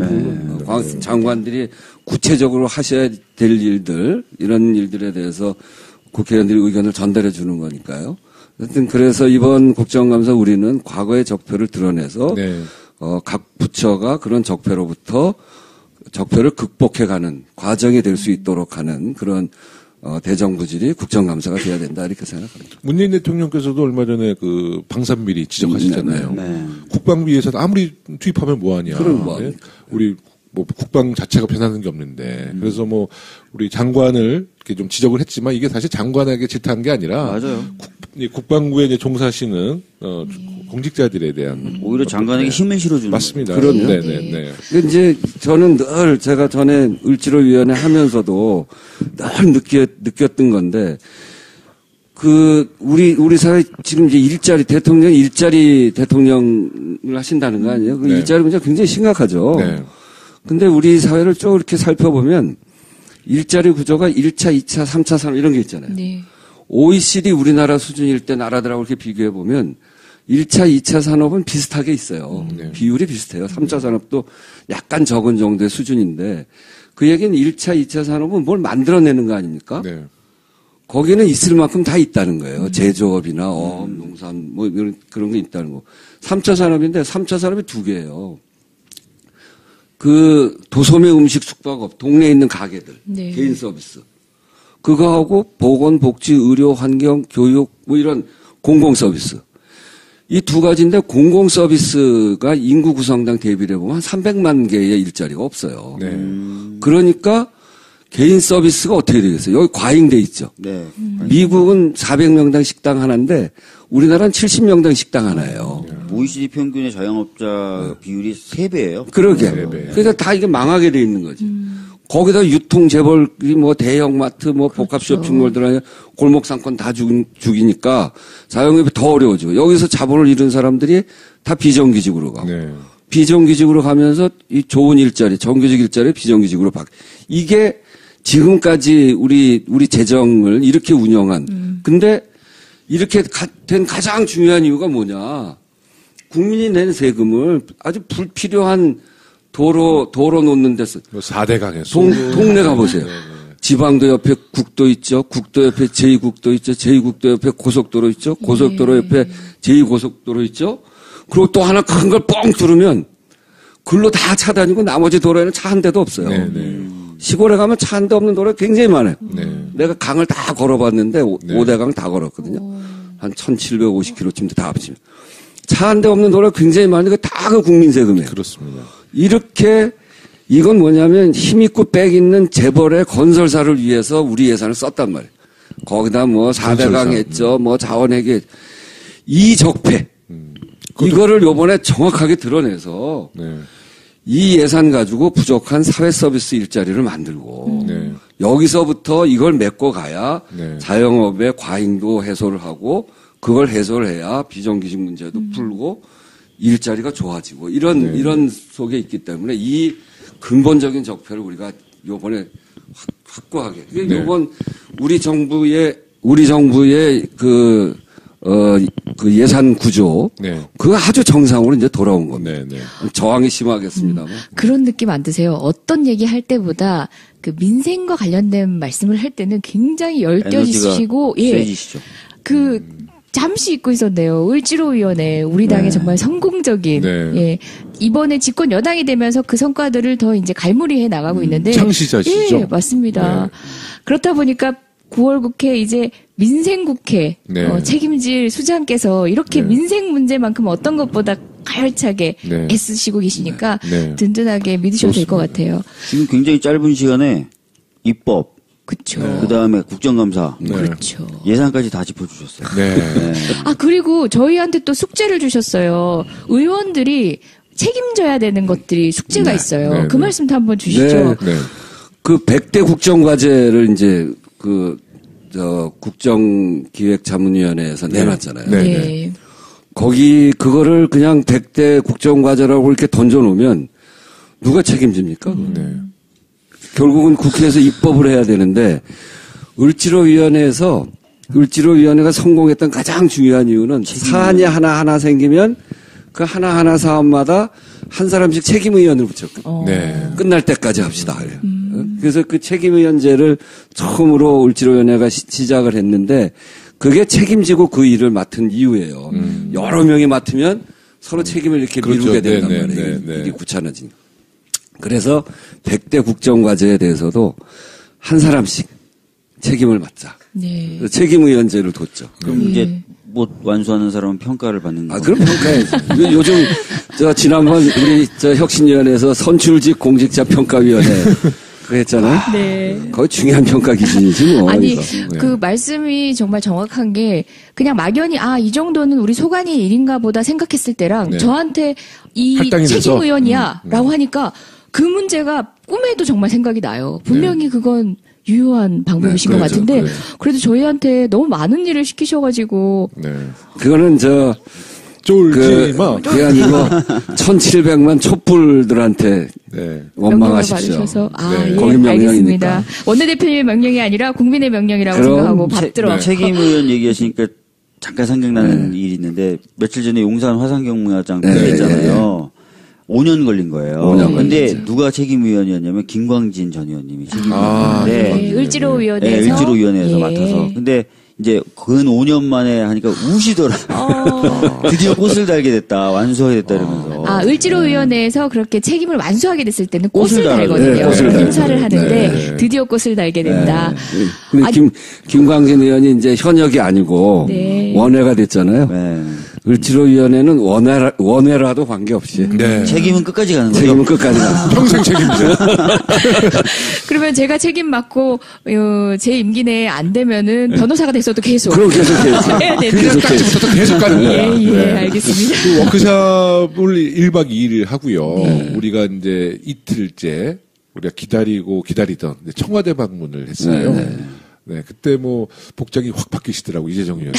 Speaker 4: 장관들이 구체적으로 하셔야 될 일들, 이런 일들에 대해서 국회의원들이 의견을 전달해 주는 거니까요. 하여튼 그래서 이번 국정감사 우리는 과거의 적폐를 드러내서 각 부처가 그런 적폐로부터 적폐를 극복해가는 과정이 될 수 있도록 하는 그런 대정부질이 국정감사가 돼야 된다 이렇게 생각합니다.
Speaker 1: 문재인 대통령께서도 얼마 전에 그 방산비리 지적하셨잖아요. 국방비 예산 아무리 투입하면 뭐하냐.
Speaker 4: 그럼 뭐
Speaker 1: 우리 뭐 국방 자체가 변하는 게 없는데 그래서 뭐 우리 장관을 이렇게 좀 지적을 했지만 이게 사실 장관에게 질타한 게 아니라
Speaker 2: 맞아요.
Speaker 1: 국방부에 이제 종사하시는 공직자들에 대한
Speaker 2: 오히려 장관에게 힘을 실어주는
Speaker 1: 맞습니다.
Speaker 4: 그럼요.
Speaker 1: 네네네.
Speaker 4: 이제 저는 늘 제가 전에 을지로위원회 하면서도 늘 느꼈던 건데 우리 사회 지금 이제 일자리 대통령을 하신다는 거 아니에요? 그 일자리 문제가 굉장히 심각하죠. 근데 우리 사회를 쭉 이렇게 살펴보면 일자리 구조가 1차, 2차, 3차 산업 이런 게 있잖아요. OECD 우리나라 수준일 때 나라들하고 이렇게 비교해 보면 1차, 2차 산업은 비슷하게 있어요. 비율이 비슷해요. 3차 산업도 약간 적은 정도의 수준인데 그 얘기는 1차, 2차 산업은 뭘 만들어내는 거 아닙니까? 거기는 있을 만큼 다 있다는 거예요. 제조업이나 농산 뭐 그런 게 있다는 거. 3차 산업인데 3차 산업이 두 개예요. 그 도소매 음식 숙박업, 동네에 있는 가게들, 개인 서비스. 그거하고 보건, 복지, 의료, 환경, 교육 뭐 이런 공공 서비스. 이 두 가지인데 공공 서비스가 인구 구성당 대비를 해보면 한 300만 개의 일자리가 없어요. 그러니까 개인 서비스가 어떻게 되겠어요? 여기 과잉돼 있죠. 미국은 400명당 식당 하나인데 우리나라는 70명당 식당 하나예요.
Speaker 2: OECD 평균의 자영업자 비율이 3배예요.
Speaker 4: 그러게. 그러니까 다 이게 망하게 돼 있는 거지. 거기다 유통 재벌이 뭐 대형마트 뭐 복합 쇼핑몰들 아니라 골목 상권 다 죽이니까 자영업이 더 어려워지고 여기서 자본을 잃은 사람들이 다 비정규직으로 가고 비정규직으로 가면서 이 좋은 일자리, 정규직 일자리 비정규직으로 이게 지금까지 우리 재정을 이렇게 운영한 근데 이렇게 된 가장 중요한 이유가 뭐냐? 국민이 낸 세금을 아주 불필요한 도로 놓는 데서.
Speaker 1: 4대강에서.
Speaker 4: 동네 가보세요. 지방도 옆에 국도 있죠. 국도 옆에 제2국도 있죠. 제2국도 옆에 고속도로 있죠. 고속도로 옆에 제2고속도로 있죠. 그리고 또 하나 큰 걸 뻥 뚫으면 글로 다 차 다니고 나머지 도로에는 차 한 대도 없어요. 시골에 가면 차 한 대 없는 도로가 굉장히 많아요. 내가 강을 다 걸어봤는데 5대강 다 걸었거든요. 한 1750km쯤 다 합치면. 차 한 대 없는 도로가 굉장히 많은데 다 그 국민 세금이에요.
Speaker 1: 그렇습니다.
Speaker 4: 이렇게 이건 뭐냐면 힘있고 빽 있는 재벌의 건설사를 위해서 우리 예산을 썼단 말이에요. 거기다 뭐 4대강 했죠. 뭐 자원회계. 이 적폐. 이거를 요번에 정확하게 드러내서 이 예산 가지고 부족한 사회 서비스 일자리를 만들고 여기서부터 이걸 메꿔 가야 자영업의 과잉도 해소를 하고 그걸 해소를 해야 비정규직 문제도 풀고 일자리가 좋아지고 이런 속에 있기 때문에 이 근본적인 적폐를 우리가 요번에 확고하게 요번 우리 정부의 그 예산 구조 그거 아주 정상으로 이제 돌아온 겁니다. 저항이 심하겠습니다만
Speaker 3: 그런 느낌 안 드세요? 어떤 얘기 할 때보다 그 민생과 관련된 말씀을 할 때는 굉장히 열띤이시고
Speaker 2: 세지시죠.
Speaker 3: 잠시 잊고 있었네요. 을지로위원회 우리 당의 정말 성공적인 이번에 집권 여당이 되면서 그 성과들을 더 이제 갈무리해 나가고 있는데
Speaker 1: 창시자시죠.
Speaker 3: 맞습니다. 그렇다 보니까 9월 국회 이제 민생국회
Speaker 1: 네.
Speaker 3: 책임질 수장께서 이렇게
Speaker 1: 네.
Speaker 3: 민생 문제만큼 어떤 것보다 가열차게
Speaker 1: 네.
Speaker 3: 애쓰시고 계시니까
Speaker 1: 네.
Speaker 3: 든든하게 믿으셔도 될 것 같아요.
Speaker 2: 지금 굉장히 짧은 시간에 입법,
Speaker 3: 그렇죠.
Speaker 2: 그 다음에 국정감사,
Speaker 1: 네.
Speaker 3: 그렇죠.
Speaker 2: 예산까지 다 짚어주셨어요.
Speaker 1: 네.
Speaker 2: 네.
Speaker 3: 아 그리고 저희한테 또 숙제를 주셨어요. 의원들이 책임져야 되는 것들이 숙제가
Speaker 4: 네.
Speaker 3: 있어요.
Speaker 1: 네.
Speaker 3: 그 말씀도 한번 주시죠.
Speaker 1: 네.
Speaker 4: 그 100대 국정과제를 이제 국정기획자문위원회에서 내놨잖아요.
Speaker 1: 네.
Speaker 3: 네.
Speaker 4: 그거를 그냥 100대 국정과제라고 이렇게 던져놓으면 누가 책임집니까?
Speaker 1: 네.
Speaker 4: 결국은 국회에서 입법을 해야 되는데 을지로위원회가 성공했던 가장 중요한 이유는 사안이 하나하나 생기면 그 하나하나 사안마다 한 사람씩 책임의원을 붙였거든요.
Speaker 1: 네.
Speaker 4: 끝날 때까지 합시다. 그래요. 그래서 그 책임의원제를 처음으로 을지로위원회가 시작을 했는데 그게 책임지고 그 일을 맡은 이유예요. 여러 명이 맡으면 서로 책임을 이렇게
Speaker 1: 그렇죠.
Speaker 4: 미루게 된단
Speaker 1: 네,
Speaker 4: 말이에요.
Speaker 1: 네, 네.
Speaker 4: 일이 귀찮아지니까. 그래서 100대 국정과제에 대해서도 한 사람씩 책임을 맡자.
Speaker 3: 네.
Speaker 4: 그래서 책임의원제를 뒀죠.
Speaker 2: 그럼 이제 못 완수하는 사람은 평가를 받는 거예요.
Speaker 4: 그럼 평가해야죠. 요즘 지난번 우리 혁신위원회에서 선출직 공직자 평가위원회 그거 했잖아요.
Speaker 3: 네.
Speaker 4: 거의 중요한 평가 기준이지 뭐.
Speaker 3: 아니
Speaker 4: 그래서.
Speaker 3: 그 말씀이 정말 정확한 게 그냥 막연히 이 정도는 우리 소관이 일인가 보다 생각했을 때랑
Speaker 1: 네.
Speaker 3: 저한테 이
Speaker 1: 할당이 돼서?
Speaker 3: 책임의원이야라고 하니까 그 문제가 꿈에도 정말 생각이 나요. 분명히 그건 유효한 방법이신
Speaker 4: 네,
Speaker 3: 것
Speaker 4: 그렇죠.
Speaker 3: 같은데
Speaker 1: 네.
Speaker 3: 그래도 저희한테 너무 많은 일을 시키셔가지고
Speaker 1: 네.
Speaker 4: 그거는
Speaker 1: 쫄지 마.
Speaker 4: 그게 아니고 1700만 촛불들한테
Speaker 1: 네.
Speaker 4: 원망하십시오.
Speaker 3: 받으셔서
Speaker 1: 네.
Speaker 3: 예,
Speaker 4: 거기 명령이니까.
Speaker 3: 알겠습니다. 원내대표님의 명령이 아니라 국민의 명령이라고
Speaker 4: 그럼
Speaker 3: 생각하고 받들어.
Speaker 2: 책임의원 얘기하시니까 잠깐 생각나는 일이 있는데 며칠 전에 용산 화산경무장 폐쇄했잖아요. 5년 걸린 거예요.
Speaker 4: 5년
Speaker 2: 근데
Speaker 4: 걸렸죠.
Speaker 2: 누가 책임의원이었냐면 김광진 전 의원님이
Speaker 3: 네,
Speaker 2: 책임의원인데
Speaker 3: 을지로위원회에서
Speaker 2: 네, 을지로위원회에서
Speaker 3: 예.
Speaker 2: 맡아서. 근데 이제 근 5년 만에 하니까 우시더라. 드디어 꽃을 달게 됐다. 완수하게 됐다 이러면서.
Speaker 3: 을지로위원회에서 그렇게 책임을 완수하게 됐을 때는 꽃을
Speaker 2: 꽃을
Speaker 3: 달거든요.
Speaker 4: 네, 꽃을
Speaker 3: 행사를
Speaker 4: 달죠.
Speaker 3: 하는데
Speaker 1: 네.
Speaker 3: 드디어 꽃을 달게 된다.
Speaker 4: 근데 김광진 의원이 이제 현역이 아니고
Speaker 3: 네.
Speaker 4: 원외가 됐잖아요.
Speaker 2: 네.
Speaker 4: 을지로위원회는 원외라도 관계없이
Speaker 1: 네.
Speaker 2: 책임은 끝까지 가는 거죠.
Speaker 4: 책임은 끝까지 가.
Speaker 1: 평생 책임져.
Speaker 3: 그러면 제가 책임 맡고 제 임기 내에 안 되면은 변호사가 됐어도 계속
Speaker 4: 그럼 계속
Speaker 3: 해야 되는.
Speaker 1: 그냥 딱지부터 계속 가는 거야.
Speaker 3: 예,
Speaker 1: 네.
Speaker 3: 알겠습니다.
Speaker 1: 그 워크숍을 1박 2일 하고요.
Speaker 3: 네.
Speaker 1: 우리가 이제 이틀째 우리가 기다리던 청와대 방문을 했어요. 네, 그때 복장이 확 바뀌시더라고, 이재정 의원님.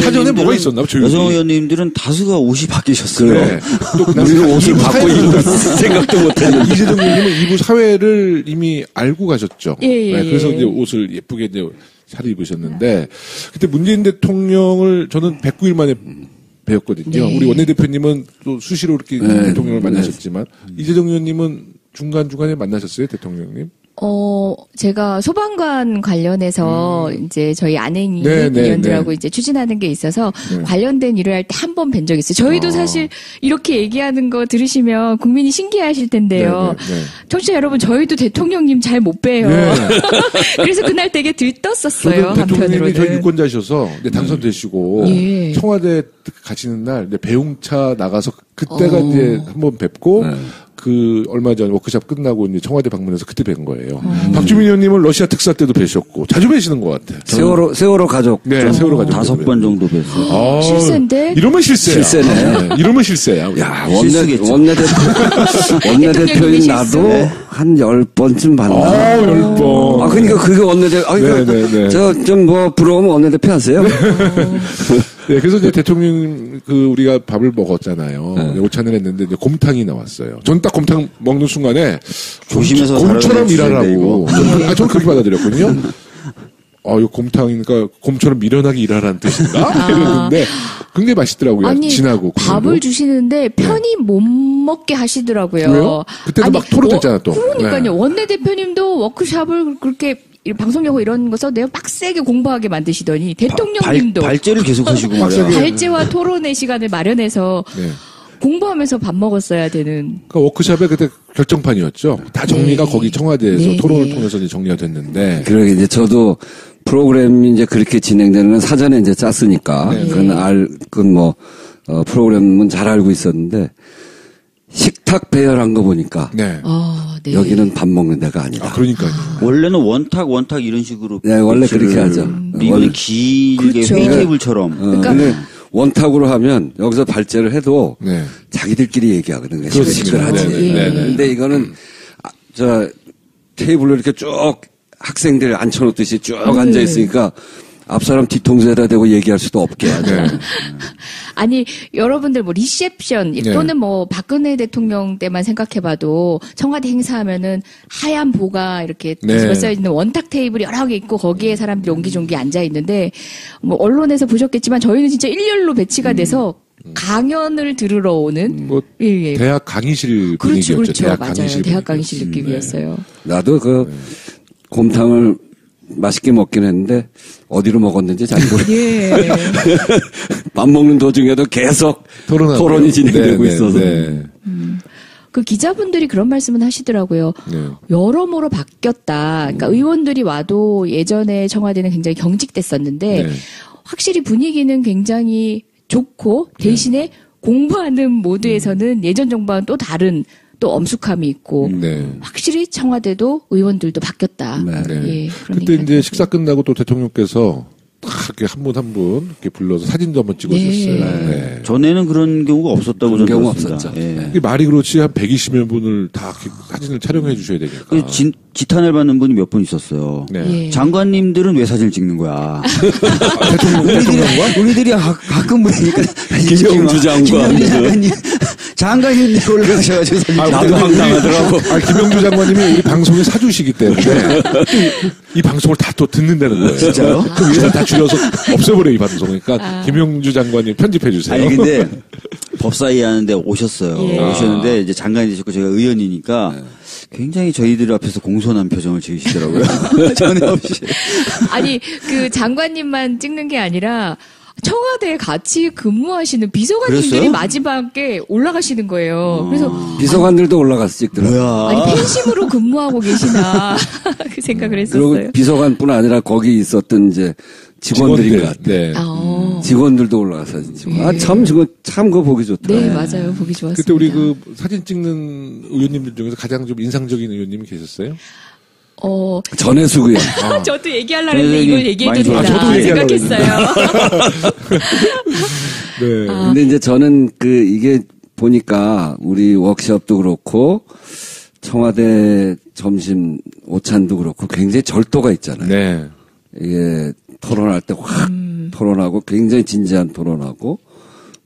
Speaker 1: 사전에 뭐가 있었나, 조용히.
Speaker 2: 여성 의원님들은 다수가 옷이 바뀌셨어요.
Speaker 1: 네. 또
Speaker 4: 우리는 옷을 바꿔 입을 생각도 못했는데.
Speaker 1: 이재정 의원님은 이부 사회를 이미 알고 가셨죠.
Speaker 3: 예.
Speaker 1: 그래서 이제 옷을 예쁘게 이제 잘 입으셨는데, 그때 문재인 대통령을 저는 109일 만에 뵈었거든요.
Speaker 3: 네.
Speaker 1: 우리 원내대표님은 또 수시로 이렇게 대통령을 만나셨지만, 이재정 의원님은 중간중간에 만나셨어요, 대통령님?
Speaker 3: 제가 소방관 관련해서 이제 저희 안행이
Speaker 1: 네, 네,
Speaker 3: 의원들하고
Speaker 1: 네.
Speaker 3: 이제 추진하는 게 있어서 관련된 일을 할 때 한 번 뵌 적이 있어요. 저희도 사실 이렇게 얘기하는 거 들으시면 국민이 신기해하실 텐데요.
Speaker 1: 네.
Speaker 3: 청취자 여러분, 저희도 대통령님 잘 못 봬요.
Speaker 1: 네.
Speaker 3: 그래서 그날 되게 들떴었어요.
Speaker 1: 저도 대통령님이 저
Speaker 3: 한편으로는.
Speaker 1: 유권자셔서 당선되시고
Speaker 3: 예.
Speaker 1: 청와대 가시는 날 이제 배웅차 나가서 그때가 이제 한번 뵙고 그 얼마 전 워크숍 끝나고 이제 청와대 방문해서 그때 뵌 거예요. 박주민 의원님은 러시아 특사 때도 뵈셨고 자주 뵈시는 것 같아요.
Speaker 4: 세월호 가족.
Speaker 1: 네, 세월호 가족
Speaker 2: 5번 정도 뵀어요.
Speaker 1: 아,
Speaker 3: 실세인데?
Speaker 1: 이러면 실세야.
Speaker 4: 실세네.
Speaker 1: 이러면 실세야.
Speaker 4: 야,
Speaker 2: 실수겠죠.
Speaker 4: 원내대표인 나도 한 10번쯤 봤나.
Speaker 1: 10번.
Speaker 4: 그러니까 그게 원내대표.
Speaker 1: 네.
Speaker 4: 좀 부러우면 원내대표 하세요.
Speaker 1: 네, 그래서 이제 대통령 우리가 밥을 먹었잖아요. 오찬을 했는데 이제 곰탕이 나왔어요. 전 딱 곰탕 먹는 순간에
Speaker 2: 조심해서
Speaker 1: 곰처럼
Speaker 2: 다뤄야
Speaker 1: 일하라고. 저는 그렇게 받아들였거든요. 이거 곰탕이니까 곰처럼 미련하게 일하라는 뜻인가? 이랬는데 굉장히 맛있더라고요.
Speaker 3: 아니,
Speaker 1: 진하고.
Speaker 3: 밥을 주시는데 편히 못 먹게 하시더라고요.
Speaker 1: 왜요? 그때도 막 토론했잖아, 또.
Speaker 3: 그러니까요.
Speaker 1: 네.
Speaker 3: 원내대표님도 워크숍을 그렇게 방송용어 이런 거 써도 빡세게 공부하게 만드시더니 대통령님도
Speaker 2: 발제를 계속 하시고 말이야.
Speaker 3: 발제와 토론의 시간을 마련해서
Speaker 1: 네.
Speaker 3: 공부하면서 밥 먹었어야 되는.
Speaker 1: 그러니까 워크숍의 그때 결정판이었죠. 다 정리가 거기 청와대에서 토론을 통해서 이제 정리가 됐는데.
Speaker 4: 그러게 이제 저도 프로그램이 이제 그렇게 진행되는 건 사전에 이제 짰으니까 그건 뭐 프로그램은 잘 알고 있었는데 식탁 배열한 거 보니까
Speaker 1: 네.
Speaker 4: 여기는 밥 먹는 데가 아니다.
Speaker 1: 그러니까요.
Speaker 2: 원래는 원탁 이런 식으로.
Speaker 4: 네, 원래 그렇게 하죠.
Speaker 2: 미국은 길게
Speaker 3: 그렇죠.
Speaker 2: 회의 테이블처럼.
Speaker 4: 그러니까 원탁으로 하면 여기서 발제를 해도 자기들끼리 얘기하거든요. 식을 하지. 근데 이거는 테이블로 이렇게 쭉 학생들 앉혀놓듯이 쭉 앉아 있으니까 앞사람 뒤통수에다 대고 얘기할 수도 없게 하죠.
Speaker 3: 아니, 여러분들 뭐 리셉션 또는 뭐 박근혜 대통령 때만 생각해봐도 청와대 행사하면은 하얀 보가 이렇게 뒤집어 써 있는 원탁 테이블이 여러 개 있고 거기에 사람들이 옹기종기 앉아 있는데 뭐 언론에서 보셨겠지만 저희는 진짜 일렬로 배치가 돼서 강연을 들으러 오는
Speaker 1: 뭐 대학 강의실 분위기였죠.
Speaker 3: 그렇죠.
Speaker 1: 대학
Speaker 3: 맞아요.
Speaker 1: 강의실
Speaker 3: 대학 강의실 느낌이었어요.
Speaker 4: 나도 곰탕을 맛있게 먹긴 했는데 어디로 먹었는지 잘 모르겠어요. 밥 먹는 도중에도 계속 토론이 진행되고 있어서.
Speaker 3: 그 기자분들이 그런 말씀은 하시더라고요. 여러모로 바뀌었다. 그러니까 의원들이 와도 예전에 청와대는 굉장히 경직됐었는데 확실히 분위기는 굉장히 좋고 대신에 공부하는 모드에서는 예전 정부와는 또 다른 또 엄숙함이 있고 확실히 청와대도 의원들도 바뀌었다.
Speaker 1: 예, 그때 이제 식사 끝나고 또 대통령께서 이렇게 한 분 한 분 이렇게 불러서 사진도 한번 찍어주셨어요.
Speaker 2: 전에는 그런 경우가 없었다고 저는
Speaker 4: 경우
Speaker 2: 들었습니다.
Speaker 1: 없었죠. 말이 그렇지 한 120여 분을 다 사진을 촬영해 주셔야 되니까.
Speaker 2: 지탄을 받는 분이 몇 분 있었어요. 장관님들은 왜 사진을 찍는 거야? 우리들이 가끔 보니까
Speaker 4: 김영주 장관님.
Speaker 2: 장관님들 올라가셔가지고
Speaker 4: 나도 황당하더라고.
Speaker 1: 김영주 장관님이 이 방송에 사주시기 때문에 이 방송을 다 또 듣는다는 거예요.
Speaker 2: 진짜요?
Speaker 1: 그 위에서 다 줄여서 없애버려 이 방송. 그러니까 김영주 장관님 편집해 주세요.
Speaker 2: 아니 근데 법사위 하는데 오셨어요. 오셨는데 이제 장관이 되셨고 제가 의원이니까 굉장히 저희들 앞에서 공손한 표정을 지으시더라고요. 전에 없이.
Speaker 3: 아니 그 장관님만 찍는 게 아니라 청와대에 같이 근무하시는 비서관님들이
Speaker 2: 그랬어요?
Speaker 3: 마지막에 올라가시는 거예요. 그래서
Speaker 4: 비서관들도 올라가서 찍더라고요.
Speaker 3: 아니 팬심으로 근무하고 계시나 그 생각을 했었어요.
Speaker 4: 그리고 비서관뿐 아니라 거기 있었던 이제 직원들인 것 같아요. 직원들도 올라가서 찍고. 참 그거 보기 좋다.
Speaker 3: 네, 맞아요. 보기 좋았습니다.
Speaker 1: 그때 우리 그 사진 찍는 의원님들 중에서 가장 좀 인상적인 의원님이 계셨어요?
Speaker 4: 전해숙 의원.
Speaker 3: 저도 얘기하려고 했는데 이걸 얘기해도 되나
Speaker 1: 저도
Speaker 3: 생각했어요.
Speaker 4: 근데 이제 저는 이게 보니까 우리 워크숍도 그렇고 청와대 점심 오찬도 그렇고 굉장히 절도가 있잖아요. 이게 토론할 때 확 토론하고 굉장히 진지한 토론하고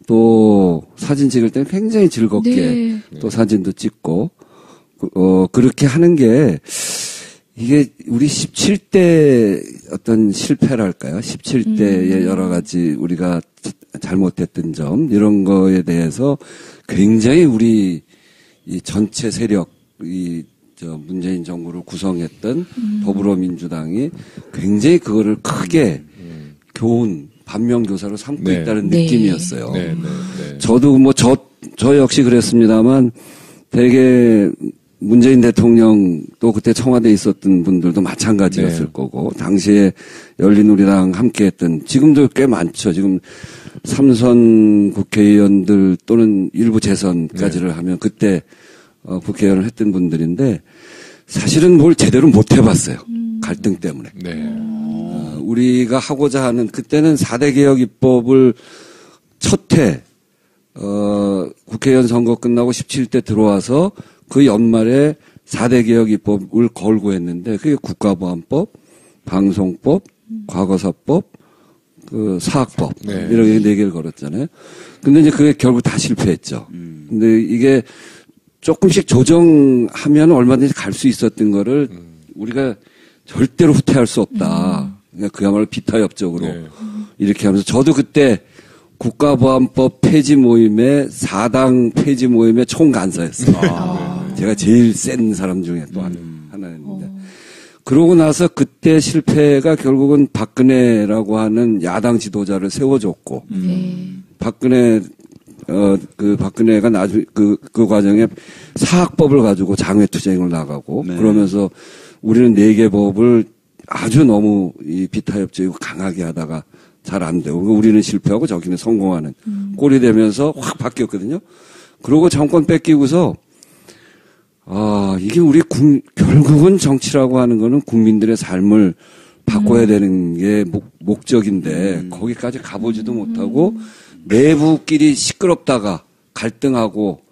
Speaker 4: 또 사진 찍을 때는 굉장히 즐겁게 또 사진도 찍고 그렇게 하는 게 이게 우리 17대 어떤 실패랄까요? 17대의 여러 가지 우리가 잘못했던 점 이런 거에 대해서 굉장히 우리 이 전체 세력 문재인 정부를 구성했던 더불어민주당이 굉장히 그거를 크게 교훈 반면교사로 삼고 있다는 느낌이었어요. 저도 저 역시 그랬습니다만 되게 문재인 대통령 또 그때 청와대에 있었던 분들도 마찬가지였을 거고 당시에 열린우리당 함께했던 지금도 꽤 많죠. 지금 3선 국회의원들 또는 일부 재선까지를 하면 그때 국회의원을 했던 분들인데 사실은 뭘 제대로 못 해봤어요. 갈등 때문에. 우리가 하고자 하는 그때는 4대 개혁 입법을 첫해 국회의원 선거 끝나고 17대 들어와서 그 연말에 4대 개혁 입법을 걸고 했는데 그게 국가보안법, 방송법, 과거사법, 사학법 이렇게 4개를 걸었잖아요. 근데 이제 그게 결국 다 실패했죠. 근데 이게 조금씩 조정하면 얼마든지 갈 수 있었던 거를 우리가 절대로 후퇴할 수 없다. 그러니까 그야말로 비타협적으로 이렇게 하면서 저도 그때 국가보안법 폐지 모임에 4당 폐지 모임의 총간사였어요. 제가 제일 센 사람 중에 또 하나였는데. 그러고 나서 그때 실패가 결국은 박근혜라고 하는 야당 지도자를 세워줬고 박근혜 그 박근혜가 나중에 그 과정에 사학법을 가지고 장외투쟁을 나가고 네. 그러면서 우리는 4개 법을 아주 너무 이 비타협적이고 강하게 하다가 잘 안 되고 우리는 실패하고 저기는 성공하는 꼴이 되면서 확 바뀌었거든요. 그러고 정권 뺏기고서 이게 우리 결국은 정치라고 하는 거는 국민들의 삶을 바꿔야 되는 게 목적인데 거기까지 가보지도 못하고 내부끼리 시끄럽다가 갈등하고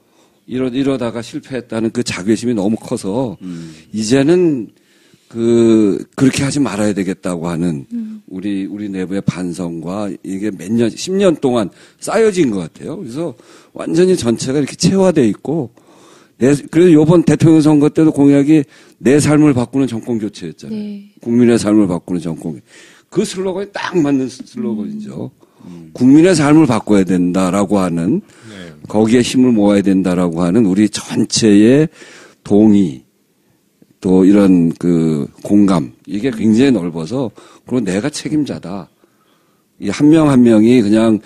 Speaker 4: 이러다가 실패했다는 그 자괴심이 너무 커서 이제는 그렇게 하지 말아야 되겠다고 하는 우리 내부의 반성과 이게 몇 년, 10년 동안 쌓여진 것 같아요. 그래서 완전히 전체가 이렇게 체화되어 있고 그래서 이번 대통령 선거 때도 공약이 내 삶을 바꾸는 정권 교체였잖아요. 네. 국민의 삶을 바꾸는 정권. 그 슬로건이 딱 맞는 슬로건이죠. 국민의 삶을 바꿔야 된다라고 하는 네. 거기에 힘을 모아야 된다라고 하는 우리 전체의 동의 또 이런 그 공감 이게 굉장히 넓어서 그리고 내가 책임자다. 이 한 명 한 명이 그냥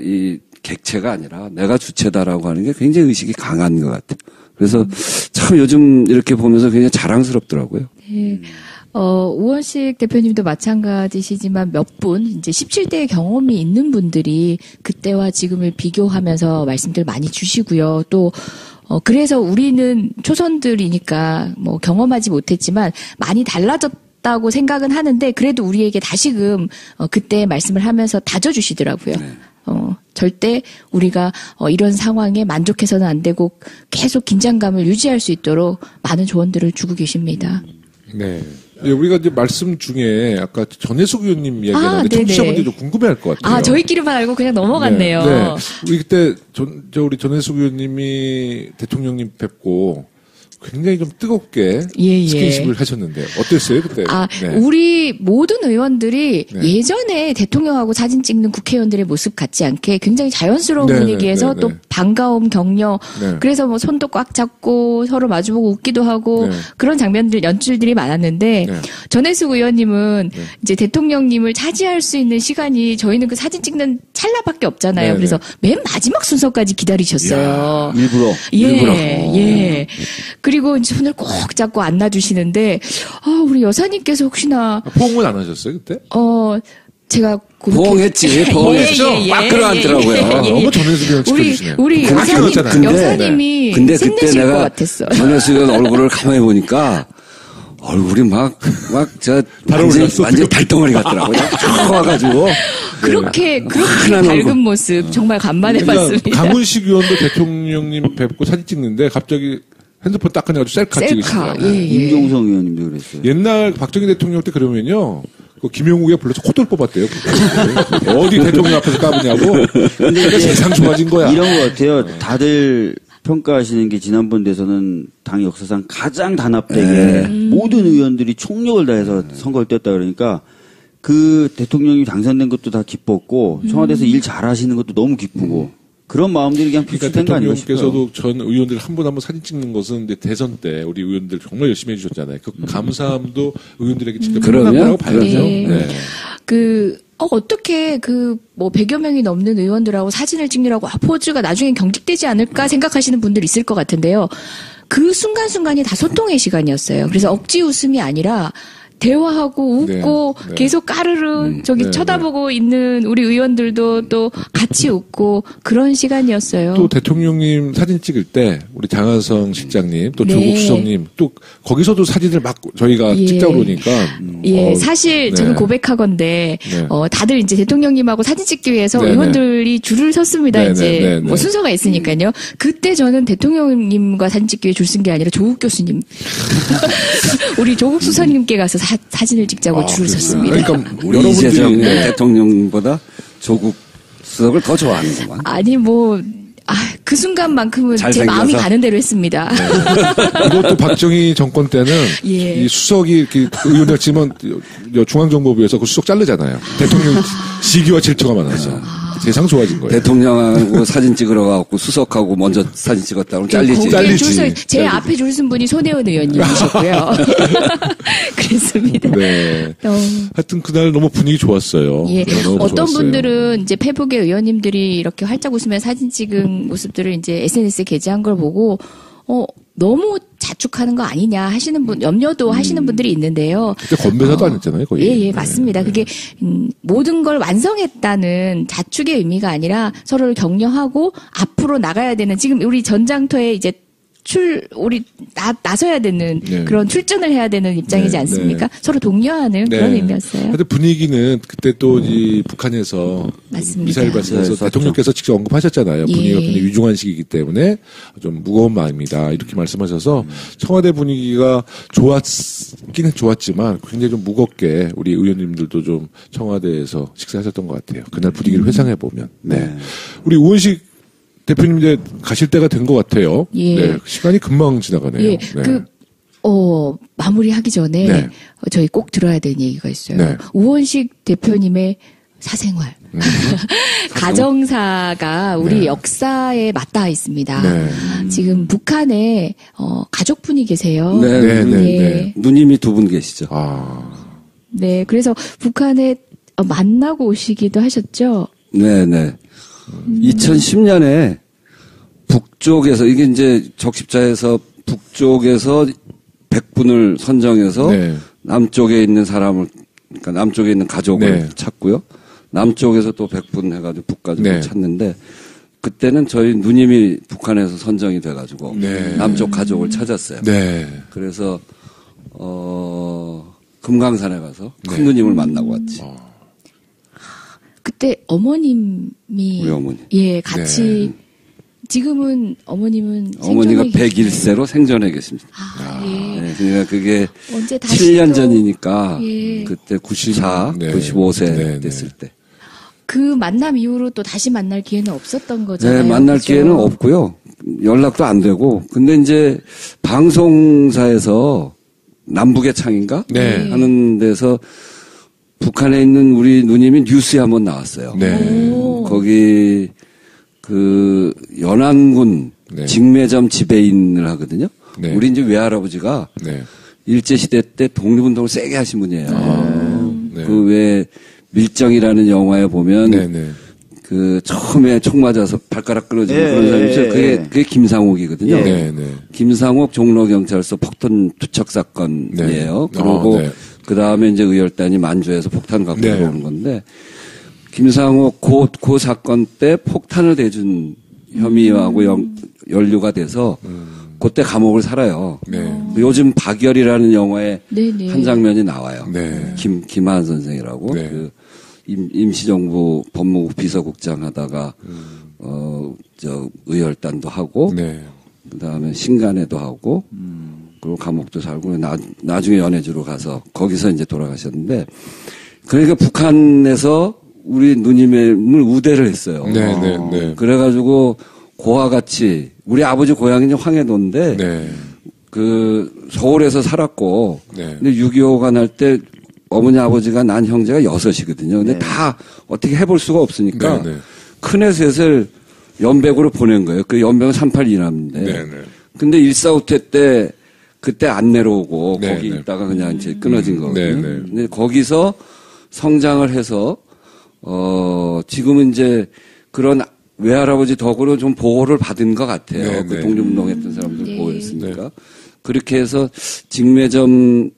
Speaker 4: 이 객체가 아니라 내가 주체다라고 하는 게 굉장히 의식이 강한 것 같아요. 그래서 참 요즘 이렇게 보면서 굉장히 자랑스럽더라고요.
Speaker 3: 네. 우원식 대표님도 마찬가지시지만 몇 분, 이제 17대의 경험이 있는 분들이 그때와 지금을 비교하면서 말씀들 많이 주시고요. 또, 그래서 우리는 초선들이니까 뭐 경험하지 못했지만 많이 달라졌다고 생각은 하는데 그래도 우리에게 다시금 그때 말씀을 하면서 다져주시더라고요. 네. 절대 우리가 이런 상황에 만족해서는 안 되고 계속 긴장감을 유지할 수 있도록 많은 조언들을 주고 계십니다.
Speaker 1: 네. 네, 우리가 이제 말씀 중에 아까 전혜숙 의원님 이야기가 나왔는데 청취자분들이 좀 궁금해할 것 같아요.
Speaker 3: 저희끼리만 알고 그냥 넘어갔네요.
Speaker 1: 네. 네. 우리 그때 우리 전혜숙 의원님이 대통령님 뵙고 굉장히 좀 뜨겁게 스킨십을 하셨는데 어땠어요 그때?
Speaker 3: 네. 우리 모든 의원들이 네. 예전에 대통령하고 사진 찍는 국회의원들의 모습 같지 않게 굉장히 자연스러운 분위기에서 또 반가움, 격려 그래서 뭐 손도 꽉 잡고 서로 마주보고 웃기도 하고 그런 장면들 연출들이 많았는데 전혜숙 의원님은 이제 대통령님을 차지할 수 있는 시간이 저희는 그 사진 찍는 찰나밖에 없잖아요. 그래서 맨 마지막 순서까지 기다리셨어요.
Speaker 2: 일부러.
Speaker 3: 예. 그리고 이제 손을 꼭 잡고 안아주시는데, 우리 여사님께서 혹시나.
Speaker 1: 포옹은 안 하셨어요, 그때?
Speaker 3: 제가.
Speaker 4: 포옹했지, 포옹했죠? 막 끌어안더라고요.
Speaker 1: 너무 전혜숙 의원 지켜주시네요.
Speaker 3: 우리 여사님이
Speaker 4: 근데 그때 내가 전혜숙 의원 얼굴을 가만히 보니까 얼굴이 완전 달덩어리 같더라고요. 쭉 와가지고.
Speaker 3: 그렇게 밝은 모습 정말 간만에 봤습니다.
Speaker 1: 강훈식 의원도 대통령님 뵙고 사진 찍는데 갑자기 핸드폰 딱 꺼내가지고 셀카 찍으시더라고요.
Speaker 2: 임종성 의원님도 그랬어요.
Speaker 1: 옛날 박정희 대통령 때 그러면요. 그 김영욱에 불러서 코돌 뽑았대요. 어디 대통령 앞에서 까부냐고. 근데 세상 좋아진 거야.
Speaker 2: 이런 것 같아요. 다들 평가하시는 게 지난번 대선은 당 역사상 가장 단합되게 모든 의원들이 총력을 다해서 선거를 뛰었다 그러니까 그 대통령이 당선된 것도 다 기뻤고 청와대에서 일 잘하시는 것도 너무 기쁘고 그런 마음들이 그냥 비슷한 거 아닌가 싶어요.
Speaker 1: 대통령께서도 전 의원들 한 분 한 분 사진 찍는 것은 이제 대선 때 우리 의원들 정말 열심히 해주셨잖아요. 그 감사함도 의원들에게 직접 표현한 거라고 봐야죠. 네.
Speaker 3: 어떻게 100여 명이 넘는 의원들하고 사진을 찍느라고 포즈가 나중에 경직되지 않을까 생각하시는 분들 있을 것 같은데요. 그 순간순간이 다 소통의 시간이었어요. 그래서 억지 웃음이 아니라 대화하고 웃고 계속 까르르 쳐다보고 있는 우리 의원들도 또 같이 웃고 그런 시간이었어요.
Speaker 1: 또 대통령님 사진 찍을 때 우리 장하성 실장님 또 조국 수석님 또 거기서도 사진을 막 저희가 찍자고 그러니까
Speaker 3: 사실 저는 고백하건데 다들 이제 대통령님하고 사진 찍기 위해서 의원들이 줄을 섰습니다. 이제 뭐 순서가 있으니까요. 그때 저는 대통령님과 사진 찍기 위해 줄 쓴 게 아니라 조국 교수님 우리 조국 수석님께 가서 사진을 찍자고 줄을 섰습니다.
Speaker 4: 그러니까 우리 이재정 대통령보다 조국 수석을 더 좋아하는구만.
Speaker 3: 아니 그 순간만큼은 제 마음이 가는 대로 했습니다.
Speaker 1: 이것도 박정희 정권 때는 이 수석이 이렇게 의원들 치면 중앙정보부에서 그 수석 자르잖아요. 대통령 시기와 질투가 많아서. 세상 좋아진 거예요.
Speaker 4: 대통령하고 사진 찍으러 가고 수석하고 먼저 사진 찍었다고 잘리지.
Speaker 3: 제 앞에 줄 쓴 분이 손혜원 의원님이셨고요. 그랬습니다.
Speaker 1: 네. 하여튼 그날 너무 분위기 좋았어요.
Speaker 3: 예.
Speaker 1: 너무
Speaker 3: 어떤
Speaker 1: 좋았어요.
Speaker 3: 분들은 이제 페북의 의원님들이 이렇게 활짝 웃으며 사진 찍은 모습들을 이제 SNS에 게재한 걸 보고 너무 자축하는 거 아니냐 하시는 분, 염려도 하시는 분들이 있는데요.
Speaker 1: 그때 건배사도 안 했잖아요, 거의.
Speaker 3: 예, 맞습니다. 그게 모든 걸 완성했다는 자축의 의미가 아니라 서로를 격려하고 앞으로 나가야 되는, 지금 우리 전장터에 이제 우리 나서야 되는 그런 출전을 해야 되는 입장이지 않습니까? 서로 독려하는 그런 의미였어요.
Speaker 1: 근데 분위기는 그때 또 이 북한에서
Speaker 3: 맞습니다.
Speaker 1: 미사일 발사해서 대통령께서 직접 언급하셨잖아요. 분위기가 굉장히 위중한 시기이기 때문에 좀 무거운 마음이다 이렇게 말씀하셔서 청와대 분위기가 좋았기는 좋았지만 굉장히 좀 무겁게 우리 의원님들도 좀 청와대에서 식사하셨던 것 같아요. 그날 분위기를 회상해 보면. 네. 우리 우원식 대표님 이제 가실 때가 된 것 같아요.
Speaker 3: 예.
Speaker 1: 네, 시간이 금방 지나가네요.
Speaker 3: 예.
Speaker 1: 네.
Speaker 3: 마무리하기 전에
Speaker 1: 네.
Speaker 3: 저희 꼭 들어야 되는 얘기가 있어요.
Speaker 1: 네.
Speaker 3: 우원식 대표님의 사생활. 가정사가 우리 역사에 맞닿아 있습니다.
Speaker 1: 네.
Speaker 3: 지금 북한에 가족분이 계세요.
Speaker 4: 네. 누님이 두 분 계시죠.
Speaker 3: 네, 그래서 북한에 만나고 오시기도 하셨죠.
Speaker 4: 네. 2010년에 북쪽에서 이게 이제 적십자에서 북쪽에서 100분을 선정해서 남쪽에 있는 사람을, 그러니까 남쪽에 있는 가족을 찾고요. 남쪽에서 또 100분 해가지고 북가족을 찾는데 그때는 저희 누님이 북한에서 선정이 돼가지고 남쪽 가족을 찾았어요. 그래서 금강산에 가서 큰 누님을 만나고 왔지.
Speaker 3: 그때 어머님이
Speaker 4: 우리 어머니.
Speaker 3: 예, 같이 지금은
Speaker 4: 어머니가 101세로 생전해 계십니다.
Speaker 3: 예.
Speaker 4: 네, 그러니까 그게
Speaker 3: 언제 다시
Speaker 4: 7년 전이니까
Speaker 3: 예.
Speaker 4: 그때 95세 됐을 때.
Speaker 3: 그 만남 이후로 또 다시 만날 기회는 없었던 거잖아요.
Speaker 4: 네, 만날
Speaker 3: 그렇죠?
Speaker 4: 기회는 없고요. 연락도 안 되고. 근데 이제 방송사에서 남북의 창인가 하는 데서 북한에 있는 우리 누님이 뉴스에 한번 나왔어요. 거기 그 연안군 직매점 지배인을 하거든요. 우리 이제 외할아버지가 일제시대 때 독립운동을 세게 하신 분이에요. 그 왜 밀정이라는 영화에 보면 그 처음에 총 맞아서 발가락 끊어지고 그런 사람이 있어요. 그게 김상옥이거든요. 김상옥 종로경찰서 폭탄 투척 사건이에요. 그리고 그 다음에 이제 의열단이 만주에서 폭탄 갖고 들어오는 건데, 김상옥 그 사건 때 폭탄을 대준 혐의하고 연루가 돼서 그때 감옥을 살아요. 요즘 박열이라는 영화에 한 장면이 나와요. 김하한 선생이라고 그 임시정부 법무부 비서국장 하다가 의열단도 하고 그다음에 신간에도 하고 그리고 감옥도 살고 나중에 연해주로 가서 거기서 이제 돌아가셨는데, 그러니까 북한에서 우리 누님을 우대를 했어요. 그래가지고 고와 같이 우리 아버지 고향이 황해도인데 그 서울에서 살았고 근데 6.25가 날 때 어머니 아버지가 난 형제가 6이거든요. 근데 다 어떻게 해볼 수가 없으니까 큰애 셋을 연백으로 보낸 거예요. 그 연백은 38이남인데 근데 1.4.5태 때 그때 안 내려오고 거기 있다가 그냥 이제 끊어진 거거든요. 근데 거기서 성장을 해서 지금은 이제 그런 외할아버지 덕으로 좀 보호를 받은 것 같아요. 그 독립운동했던 사람들 보호했으니까. 그렇게 해서 직매점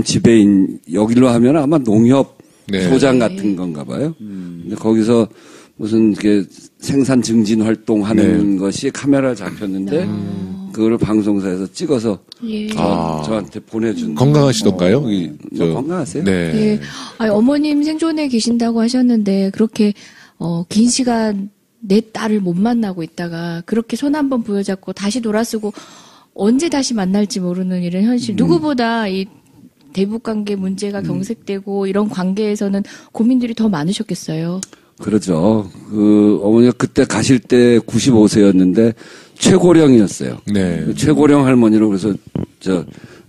Speaker 4: 지배인, 여기로 하면 아마 농협 소장 같은 건가 봐요. 근데 거기서 무슨 이렇게 생산 증진 활동하는 것이 카메라 잡혔는데 그거를 방송사에서 찍어서 저한테 보내준.
Speaker 1: 건강하시던가요?
Speaker 4: 건강하세요?
Speaker 3: 아니, 어머님 생존에 계신다고 하셨는데 그렇게 긴 시간 내 딸을 못 만나고 있다가 그렇게 손 한번 부여잡고 다시 돌아서고 언제 다시 만날지 모르는 이런 현실. 누구보다 이 대북 관계 문제가 경색되고 이런 관계에서는 고민들이 더 많으셨겠어요.
Speaker 4: 그렇죠. 어머니가 그때 가실 때 95세였는데 최고령이었어요. 최고령 할머니로 그래서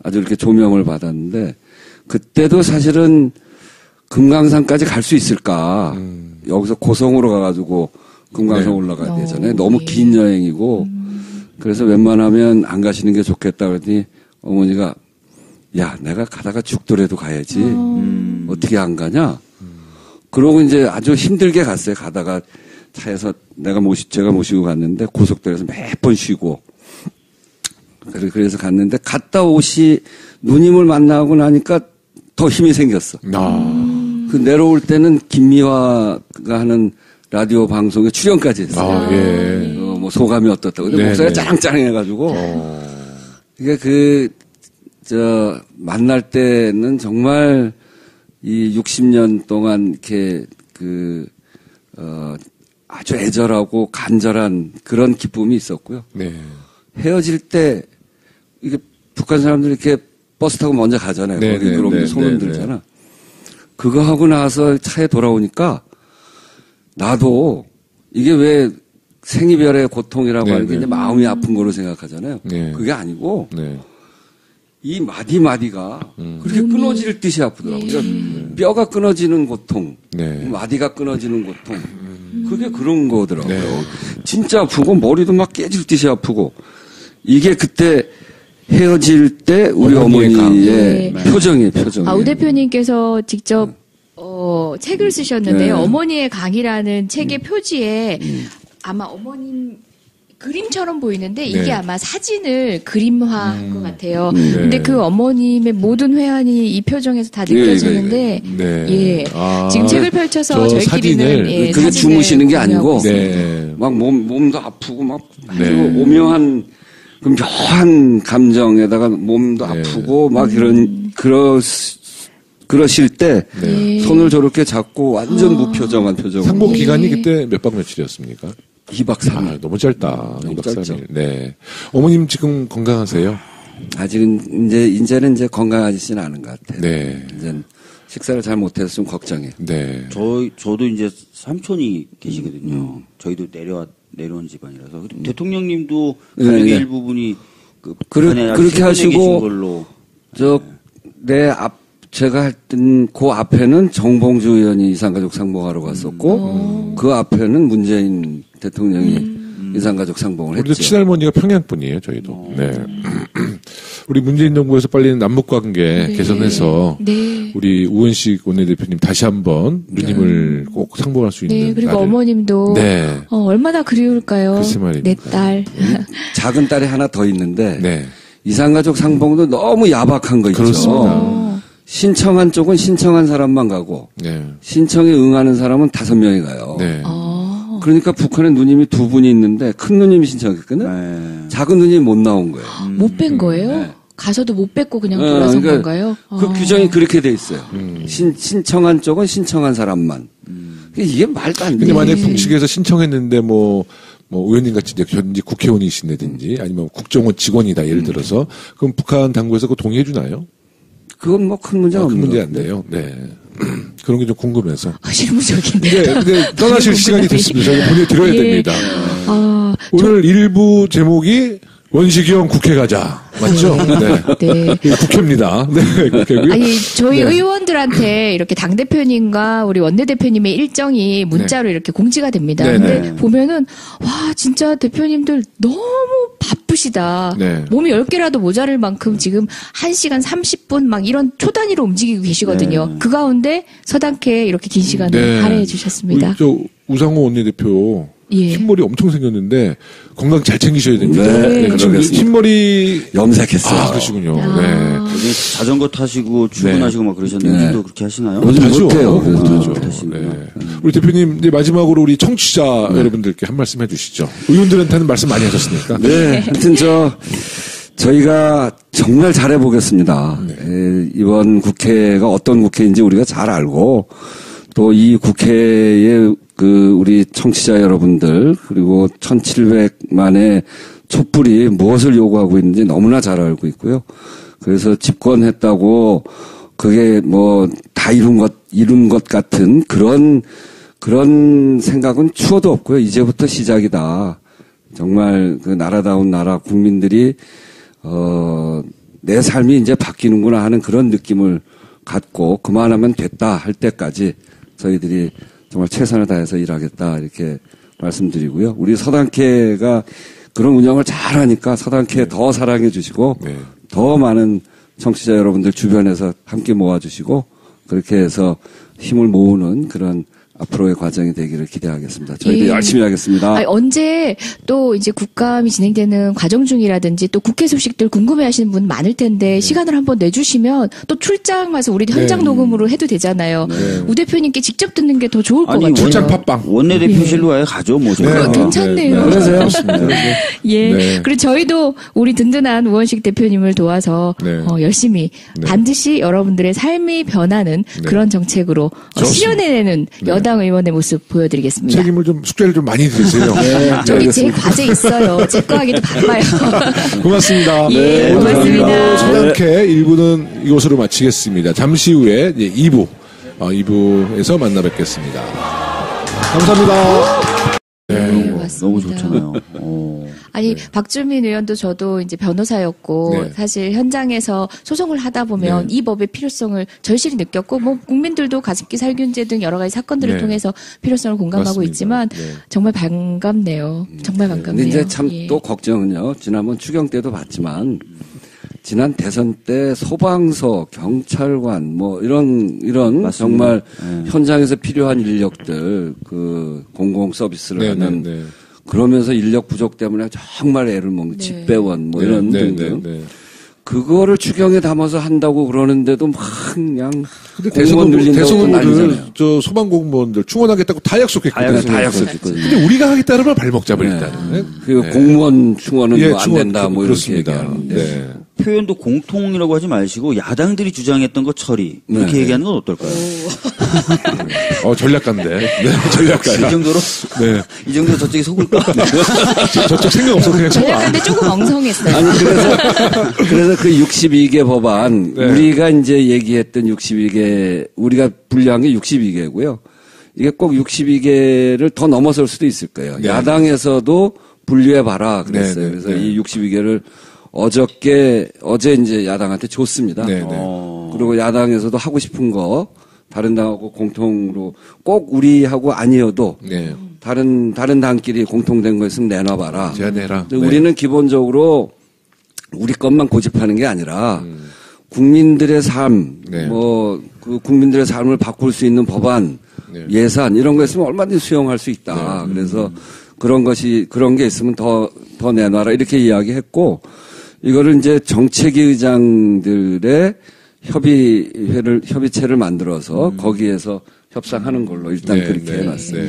Speaker 4: 아주 이렇게 조명을 받았는데, 그때도 사실은 금강산까지 갈 수 있을까? 여기서 고성으로 가가지고 금강산 올라가야 되잖아요. 너무 긴 여행이고 그래서 웬만하면 안 가시는 게 좋겠다 그랬더니 어머니가 야 내가 가다가 죽더라도 가야지 어떻게 안 가냐? 그러고 이제 아주 힘들게 갔어요. 가다가 차에서 제가 모시고 갔는데 고속도로에서 몇 번 쉬고 그래서 갔는데 갔다 누님을 만나고 나니까 더 힘이 생겼어. 그 내려올 때는 김미화가 하는 라디오 방송에 출연까지 했어요.
Speaker 1: 예.
Speaker 4: 뭐 소감이 어떻다고. 근데 목소리가 짜랑짜랑해가지고. 그러니까 만날 때는 정말 이 60년 동안 이렇게 아주 애절하고 간절한 그런 기쁨이 있었고요.
Speaker 1: 네.
Speaker 4: 헤어질 때 이게 북한 사람들이 이렇게 버스 타고 먼저 가잖아요.
Speaker 1: 네,
Speaker 4: 거기 그러면 손 들잖아. 그거 하고 나서 차에 돌아오니까 나도 이게 왜 생이별의 고통이라고 하는 게 이제 마음이 아픈 거로 생각하잖아요.
Speaker 1: 네.
Speaker 4: 그게 아니고 이 마디마디가 그렇게 끊어질 듯이 아프더라고요. 그러니까 뼈가 끊어지는 고통, 마디가 끊어지는 고통, 그게 그런 거더라고요. 진짜 아프고 머리도 막 깨질 듯이 아프고 이게 그때 헤어질 때 우리 어머니의 표정이에요.
Speaker 3: 우 대표님께서 직접 책을 쓰셨는데요. 어머니의 강이라는 책의 표지에 아마 어머님 그림처럼 보이는데 이게 아마 사진을 그림화한 것 같아요. 근데 그 어머님의 모든 회한이 이 표정에서 다 느껴지는데 지금 책을 펼쳐서 저희끼리는
Speaker 4: 그게 주무시는 게 아니고 막 몸도 아프고 막 아주 오묘한 묘한 감정에다가 몸도 아프고 막 그러실 때 손을 저렇게 잡고 완전 무표정한 표정.
Speaker 1: 상봉 기간이 그때 몇 박 며칠이었습니까?
Speaker 4: 2박 3일.
Speaker 1: 너무 짧다. 2박 3일. 네. 어머님 지금 건강하세요?
Speaker 4: 아직은 이제는 건강하지는 않은 것 같아요.
Speaker 1: 네.
Speaker 4: 이제는 식사를 잘 못해서 좀 걱정해요.
Speaker 1: 네.
Speaker 2: 저도 이제 삼촌이 계시거든요. 저희도 내려온 집안이라서. 대통령님도 가족의 일부분이
Speaker 4: 그렇게 하시고 걸로. 제가 할 땐 그 앞에는 정봉주 의원이 이산가족 상봉하러 갔었고 그 앞에는 문재인 대통령이 이산가족 상봉을 했죠.
Speaker 1: 우리도 친할머니가 평양 분이에요, 저희도. 네. 우리 문재인 정부에서 빨리 남북관계 개선해서 우리 우은식 원내대표님 다시 한번 누님을 꼭 상봉할 수 있는.
Speaker 3: 그리고 날을. 어머님도 얼마나 그리울까요?
Speaker 1: 글쎄 말입니다.
Speaker 3: 내 딸.
Speaker 4: 작은 딸이 하나 더 있는데 이산가족 상봉도 너무 야박한 거 있죠.
Speaker 1: 그렇습니다.
Speaker 4: 신청한 쪽은 신청한 사람만 가고 신청에 응하는 사람은 5명이 가요. 그러니까 북한에 누님이 2분이 있는데 큰 누님이 신청했거든요. 작은 누님이 못 나온 거예요.
Speaker 3: 못 뺀 거예요? 가서도 못 뺐고 그냥 돌아선 건가요?
Speaker 4: 그 규정이 그렇게 돼 있어요. 신청한 쪽은 신청한 사람만. 이게 말도 안 돼.
Speaker 1: 근데 만약에 북측에서 신청했는데 뭐 의원님 같이 현직 국회의원이신다든지 아니면 국정원 직원이다 예를 들어서 그럼 북한 당국에서 그거 동의해 주나요?
Speaker 4: 그건 큰 문제가 없는
Speaker 1: 큰 문제 안 돼요. 네. 그런 게 좀 궁금해서.
Speaker 3: 실무적인데.
Speaker 1: 근데 떠나실 시간이 됐습니다. 저희가 보내드려야 됩니다. 오늘 일부 제목이 원식이 형 국회 가자. 맞죠? 네. 국회입니다. 네, 국회고요.
Speaker 3: 아니, 저희 의원들한테 이렇게 당대표님과 우리 원내대표님의 일정이 문자로 이렇게 공지가 됩니다. 근데 보면은, 와, 진짜 대표님들 너무 바쁘시다. 몸이 10개라도 모자랄 만큼 지금 1시간 30분 막 이런 초단위로 움직이고 계시거든요. 그 가운데 서당케 이렇게 긴 시간을 할애해 주셨습니다.
Speaker 1: 우상호 원내대표. 흰머리 엄청 생겼는데 건강 잘 챙기셔야 됩니다. 지금 흰머리
Speaker 4: 염색했어요.
Speaker 1: 그러시군요.
Speaker 2: 자전거 타시고 출근하시고 막 그러셨는데 요즘도 그렇게 하시나요?
Speaker 1: 못하죠. 우리 대표님 이제 마지막으로 우리 청취자 여러분들께 한 말씀 해주시죠. 의원들한테는 말씀 많이 하셨으니까.
Speaker 4: 하여튼 저희가 정말 잘해보겠습니다. 이번 국회가 어떤 국회인지 우리가 잘 알고 또 이 국회에 우리 청취자 여러분들, 그리고 1700만의 촛불이 무엇을 요구하고 있는지 너무나 잘 알고 있고요. 그래서 집권했다고 그게 다 이룬 것 같은 그런 생각은 추호도 없고요. 이제부터 시작이다. 정말 나라다운 나라 국민들이, 내 삶이 이제 바뀌는구나 하는 그런 느낌을 갖고 그만하면 됐다 할 때까지 저희들이 정말 최선을 다해서 일하겠다 이렇게 말씀드리고요. 우리 서당회가 그런 운영을 잘하니까 서당회 더 사랑해 주시고 더 많은 청취자 여러분들 주변에서 함께 모아주시고 그렇게 해서 힘을 모으는 그런 앞으로의 과정이 되기를 기대하겠습니다. 저희도 열심히 하겠습니다.
Speaker 3: 아니, 언제 또 이제 국감이 진행되는 과정 중이라든지 또 국회 소식들 궁금해하시는 분 많을 텐데 시간을 한번 내주시면 또 출장 와서 우리 현장 녹음으로 해도 되잖아요. 우 대표님께 직접 듣는 게 더 좋을 것 같아요.
Speaker 1: 출장 팟빵.
Speaker 2: 원내대표실로 아예 가죠. 뭐.
Speaker 3: 괜찮네요.
Speaker 1: 그러세요.
Speaker 3: 예. 그리고 저희도 우리 든든한 우원식 대표님을 도와서 열심히 반드시 여러분들의 삶이 변하는 그런 정책으로 실현해내는 여당 의원의 모습 보여드리겠습니다.
Speaker 1: 책임을 숙제를 좀 많이 드리세요.
Speaker 3: 저기 제 과제 있어요. 제 거 하기도 바빠요.
Speaker 1: 고맙습니다.
Speaker 3: 예, 고맙습니다.
Speaker 1: 서당회 1부는 이것으로 마치겠습니다. 잠시 후에 2부, 2부에서 만나 뵙겠습니다. 감사합니다.
Speaker 2: 너무 좋잖아요.
Speaker 3: 아니, 박주민 의원도 저도 이제 변호사였고, 사실 현장에서 소송을 하다 보면 이 법의 필요성을 절실히 느꼈고, 뭐, 국민들도 가습기 살균제 등 여러 가지 사건들을 통해서 필요성을 공감하고 맞습니다. 있지만, 정말 반갑네요. 정말 반갑네요.
Speaker 4: 근데 이제 참 또 걱정은요, 지난번 추경 때도 봤지만, 지난 대선 때 소방서, 경찰관, 뭐, 이런 맞습니다. 정말 현장에서 필요한 인력들, 그, 공공 서비스를 하는, 그러면서 인력 부족 때문에 정말 애를 먹는 집배원, 뭐, 이런 등등. 그거를 추경에 담아서 한다고 그러는데도 막 그냥 공무원 늘린다고 난리잖아요.
Speaker 1: 저 소방공무원들 충원하겠다고 다 약속했거든요.
Speaker 4: 다 약속했거든요.
Speaker 1: 근데 우리가 하겠다는 걸 발목 잡으랬다는.
Speaker 4: 그 공무원 충원은 뭐 안 된다 뭐 이렇게 얘기하는데.
Speaker 2: 표현도 공통이라고 하지 마시고 야당들이 주장했던 거 처리 이렇게 얘기하는 건 어떨까요?
Speaker 1: 전략가인데. 전략가야.
Speaker 2: 이 정도로? 이 정도로 저쪽이 속을까?
Speaker 1: 저쪽 생각 없어 그냥 속아.
Speaker 3: 전략가인데 조금 엉성했어요.
Speaker 4: 아니 그래서 그 62개 법안 우리가 이제 얘기했던 62개 우리가 분류한 게 62개고요. 이게 꼭 62개를 더 넘어설 수도 있을 거예요. 야당에서도 분류해 봐라 그랬어요. 그래서 이 62개를 어제 이제 야당한테 줬습니다. 그리고 야당에서도 하고 싶은 거 다른 당하고 공통으로 꼭 우리하고 아니어도 다른 당끼리 공통된 거 있으면 내놔봐라.
Speaker 1: 제안해라.
Speaker 4: 우리는 기본적으로 우리 것만 고집하는 게 아니라 국민들의 삶, 그 국민들의 삶을 바꿀 수 있는 법안, 예산 이런 거 있으면 얼마든지 수용할 수 있다. 그래서 그런 게 있으면 더 내놔라 이렇게 이야기했고. 이거를 이제 정책위 의장들의 협의체를 만들어서 거기에서 협상하는 걸로 일단 그렇게 해놨어요.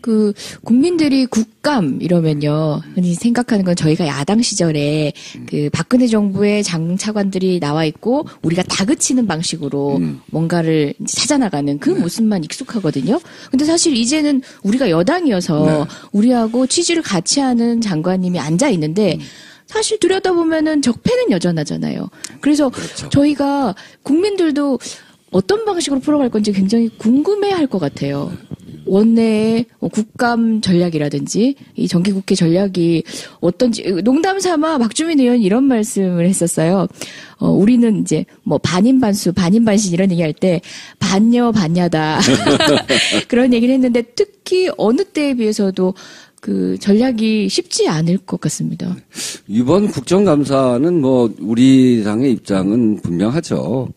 Speaker 3: 그 국민들이 국감 이러면요, 흔히 생각하는 건 저희가 야당 시절에 그 박근혜 정부의 장차관들이 나와 있고 우리가 다그치는 방식으로 뭔가를 찾아나가는 그 모습만 익숙하거든요. 근데 사실 이제는 우리가 여당이어서 우리하고 취지를 같이 하는 장관님이 앉아 있는데. 사실 들여다보면은 적폐는 여전하잖아요. 그래서 저희가 국민들도 어떤 방식으로 풀어갈 건지 굉장히 궁금해할 것 같아요. 원내의 국감 전략이라든지 이 정기국회 전략이 어떤지 농담 삼아 박주민 의원이 이런 말씀을 했었어요. 우리는 이제 뭐 반인반수, 반인반신 이런 얘기할 때 반여 반야다 그런 얘기를 했는데 특히 어느 때에 비해서도 그 전략이 쉽지 않을 것 같습니다.
Speaker 4: 이번 국정감사는 뭐 우리 당의 입장은 분명하죠.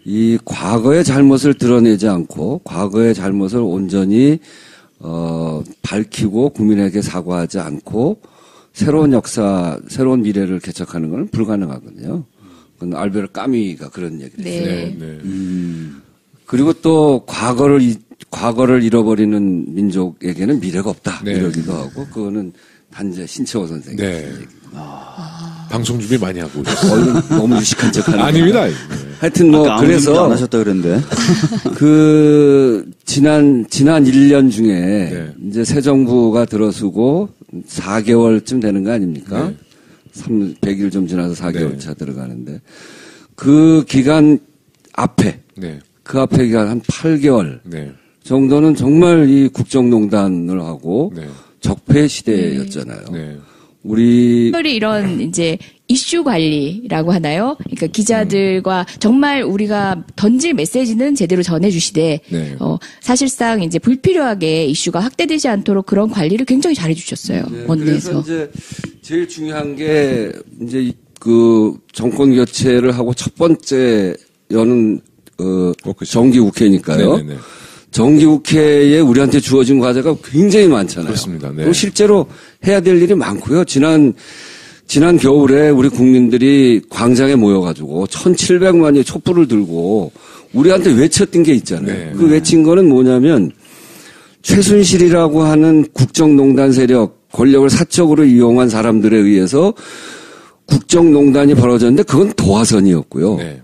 Speaker 4: 이 과거의 잘못을 드러내지 않고 과거의 잘못을 온전히 밝히고 국민에게 사과하지 않고 새로운 역사, 새로운 미래를 개척하는 건 불가능하거든요. 그건 알베르 까미가 그런 얘기를 했어요. 그리고 또 과거를 잃어버리는 민족에게는 미래가 없다. 이러기도 하고 그거는 단재 신채호 선생님.
Speaker 1: 방송 준비 많이 하고 오셨어요.
Speaker 4: 너무 유식한 척하는.
Speaker 1: 아닙니다.
Speaker 4: 하여튼 뭐 그래서
Speaker 2: 안 하셨다 그랬는데
Speaker 4: 그 지난 1년 중에 이제 새 정부가 들어서고 4개월쯤 되는 거 아닙니까? 100일 좀 지나서 4개월 차 들어가는데 그 기간 앞에 그 앞에 기간 한 8개월 정도는 정말 이 국정농단을 하고 적폐 시대였잖아요.
Speaker 3: 특별히 이런 이제 이슈 관리라고 하나요? 그러니까 기자들과 정말 우리가 던질 메시지는 제대로 전해주시되,
Speaker 1: 네.
Speaker 3: 사실상 이제 불필요하게 이슈가 확대되지 않도록 그런 관리를 굉장히 잘해주셨어요.
Speaker 4: 네,
Speaker 3: 원내에서.
Speaker 4: 그래서 이제 제일 중요한 게 이제 그 정권 교체를 하고 첫 번째 여는 정기국회니까요.
Speaker 1: 네네네.
Speaker 4: 정기국회에 우리한테 주어진 과제가 굉장히 많잖아요.
Speaker 1: 그렇습니다. 네.
Speaker 4: 또 실제로 해야 될 일이 많고요. 지난 겨울에 우리 국민들이 광장에 모여가지고 1,700만이 촛불을 들고 우리한테 외쳤던 게 있잖아요.
Speaker 1: 네.
Speaker 4: 그 외친 거는 뭐냐면 최순실이라고 하는 국정농단 세력, 권력을 사적으로 이용한 사람들에 의해서 국정농단이 벌어졌는데 그건 도화선이었고요.
Speaker 1: 네.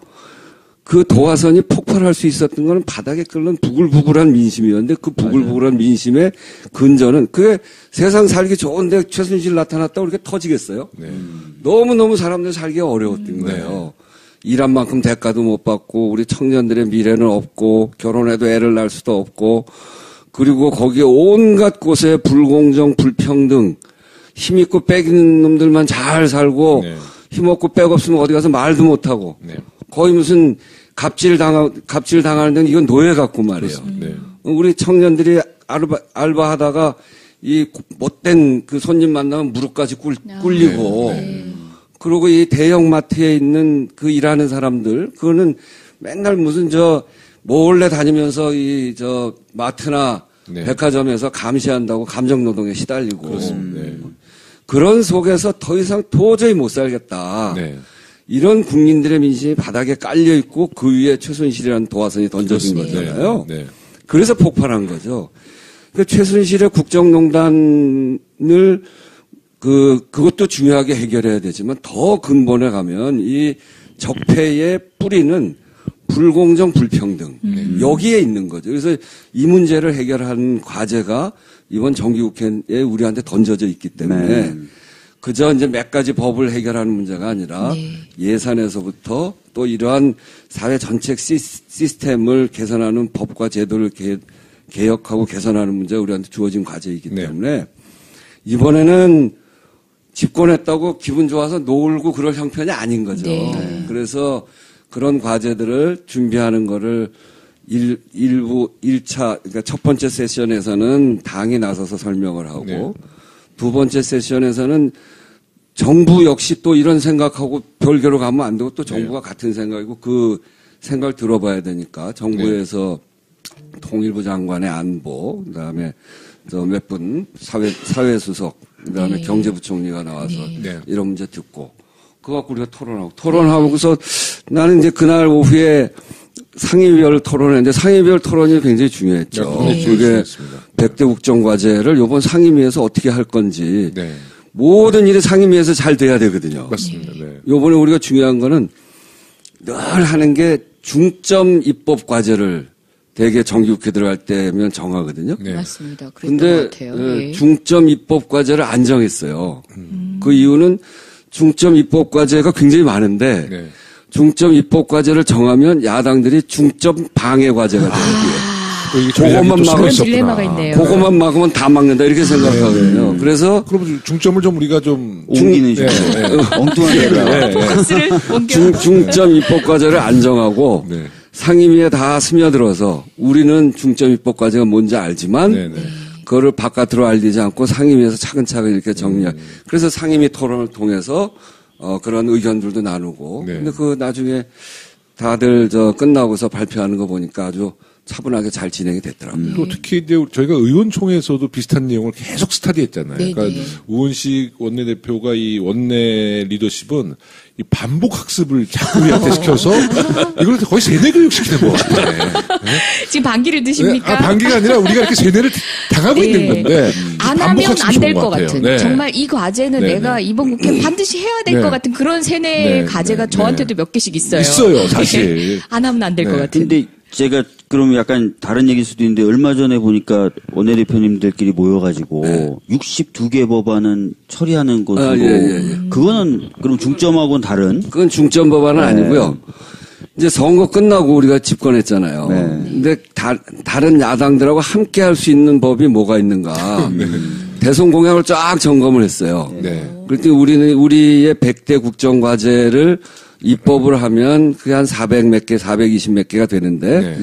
Speaker 4: 그 도화선이 폭발할 수 있었던 거는 바닥에 끓는 부글부글한 민심이었는데 그 부글부글한 민심의 근저는 그게 세상 살기 좋은데 최순실 나타났다고 이렇게 터지겠어요?
Speaker 1: 네.
Speaker 4: 너무너무 사람들 살기가 어려웠던 거예요. 일한 만큼 대가도 못 받고 우리 청년들의 미래는 없고 결혼해도 애를 낳을 수도 없고 그리고 거기에 온갖 곳에 불공정, 불평등 힘있고 빽 있는 놈들만 잘 살고
Speaker 1: 네.
Speaker 4: 힘없고 빽 없으면 어디 가서 말도 못하고
Speaker 1: 네.
Speaker 4: 거의 무슨 갑질 당하는 데는 이건 노예 같고 말이에요.
Speaker 1: 네.
Speaker 4: 우리 청년들이 알바하다가 이 못된 그 손님 만나면 무릎까지 꿇리고 그리고 이 대형마트에 있는 그 일하는 사람들 그거는 맨날 무슨 몰래 다니면서 마트나
Speaker 1: 네.
Speaker 4: 백화점에서 감시한다고 감정노동에 시달리고
Speaker 1: 그렇습니다. 네.
Speaker 4: 그런 속에서 더 이상 도저히 못 살겠다.
Speaker 1: 네.
Speaker 4: 이런 국민들의 민심이 바닥에 깔려 있고 그 위에 최순실이라는 도화선이 던져진 거잖아요.
Speaker 1: 네.
Speaker 4: 그래서 폭발한 거죠. 그 최순실의 국정농단을 그것도 중요하게 해결해야 되지만 더 근본에 가면 이 적폐의 뿌리는 불공정, 불평등 여기에 있는 거죠. 그래서 이 문제를 해결하는 과제가 이번 정기국회에 우리한테 던져져 있기 때문에 그저 이제 몇 가지 법을 해결하는 문제가 아니라 예산에서부터 또 이러한 사회 전체 시스템을 개선하는 법과 제도를 개혁하고 개선하는 문제가 우리한테 주어진 과제이기 때문에 이번에는 집권했다고 기분 좋아서 놀고 그럴 형편이 아닌 거죠.
Speaker 3: 네.
Speaker 4: 그래서 그런 과제들을 준비하는 거를 일부 1차, 그러니까 첫 번째 세션에서는 당이 나서서 설명을 하고
Speaker 1: 네.
Speaker 4: 두 번째 세션에서는 정부 역시 또 이런 생각하고 별개로 가면 안 되고 또 정부가 같은 생각이고 그 생각을 들어봐야 되니까 정부에서 통일부 장관의 안보, 그다음에 몇 분 사회수석, 그다음에 경제부총리가 나와서 이런 문제 듣고 그거 갖고 우리가 토론하고서 나는 이제 그날 오후에 상임위별 토론했는데 상임위별 토론이 굉장히 중요했죠. 그게 100대 국정과제를 이번 상임위에서 어떻게 할 건지 모든 일이 상임위에서 잘 돼야 되거든요.
Speaker 1: 맞습니다. 네.
Speaker 4: 이번에 우리가 중요한 거는 늘 하는 게 중점 입법 과제를 대개 정기국회 들어갈 때면 정하거든요.
Speaker 3: 네. 맞습니다. 그런데
Speaker 4: 중점 입법 과제를 안 정했어요. 그 이유는 중점 입법 과제가 굉장히 많은데 중점 입법 과제를 정하면 야당들이 중점 방해 과제가 돼요. 그것만 그것만 막으면 다 막는다 이렇게 생각하거든요. 그래서
Speaker 1: 그럼 중점을 좀 우리가 좀
Speaker 2: 옮기는 엉뚱한 데다가
Speaker 4: 중점 입법 과제를 안 정하고 상임위에 다 스며들어서 우리는 중점 입법 과제가 뭔지 알지만 그거를 바깥으로 알리지 않고 상임위에서 차근차근 이렇게 정리할. 그래서 상임위 토론을 통해서 그런 의견들도 나누고. 근데 그 나중에 다들 끝나고서 발표하는 거 보니까 아주 차분하게 잘 진행이 됐더라고요.
Speaker 1: 또 특히 이제 저희가 의원총회에서도 비슷한 내용을 계속 스터디했잖아요. 그러니까 우원식 원내대표가 이 원내 리더십은 이 반복 학습을 자꾸 우리한테 시켜서 이걸 거의 세뇌 교육시키는 것 같아요.
Speaker 3: 지금 반기를 드십니까?
Speaker 1: 반기가 아니라 우리가 이렇게 세뇌를 당하고 있는 건데
Speaker 3: 안 하면 안 될 것 같은 정말 이 과제는 내가 이번 국회 반드시 해야 될 것 같은 그런 세뇌 과제가 저한테도 몇 개씩 있어요.
Speaker 1: 있어요, 사실.
Speaker 3: 안 하면 안 될 것 같은.
Speaker 2: 근데 제가 그럼 약간 다른 얘기일 수도 있는데 얼마 전에 보니까 원내대표님들끼리 모여가지고 62개 법안은 처리하는 것으로 그거는 그럼 중점하고는 다른?
Speaker 4: 그건 중점 법안은 아니고요. 이제 선거 끝나고 우리가 집권했잖아요. 근데 다른 야당들하고 함께 할 수 있는 법이 뭐가 있는가. 대선 공약을 쫙 점검을 했어요.
Speaker 1: 네.
Speaker 4: 그랬더니 우리의 100대 국정과제를 입법을 하면 그게 한 400 몇 개, 420 몇 개가 되는데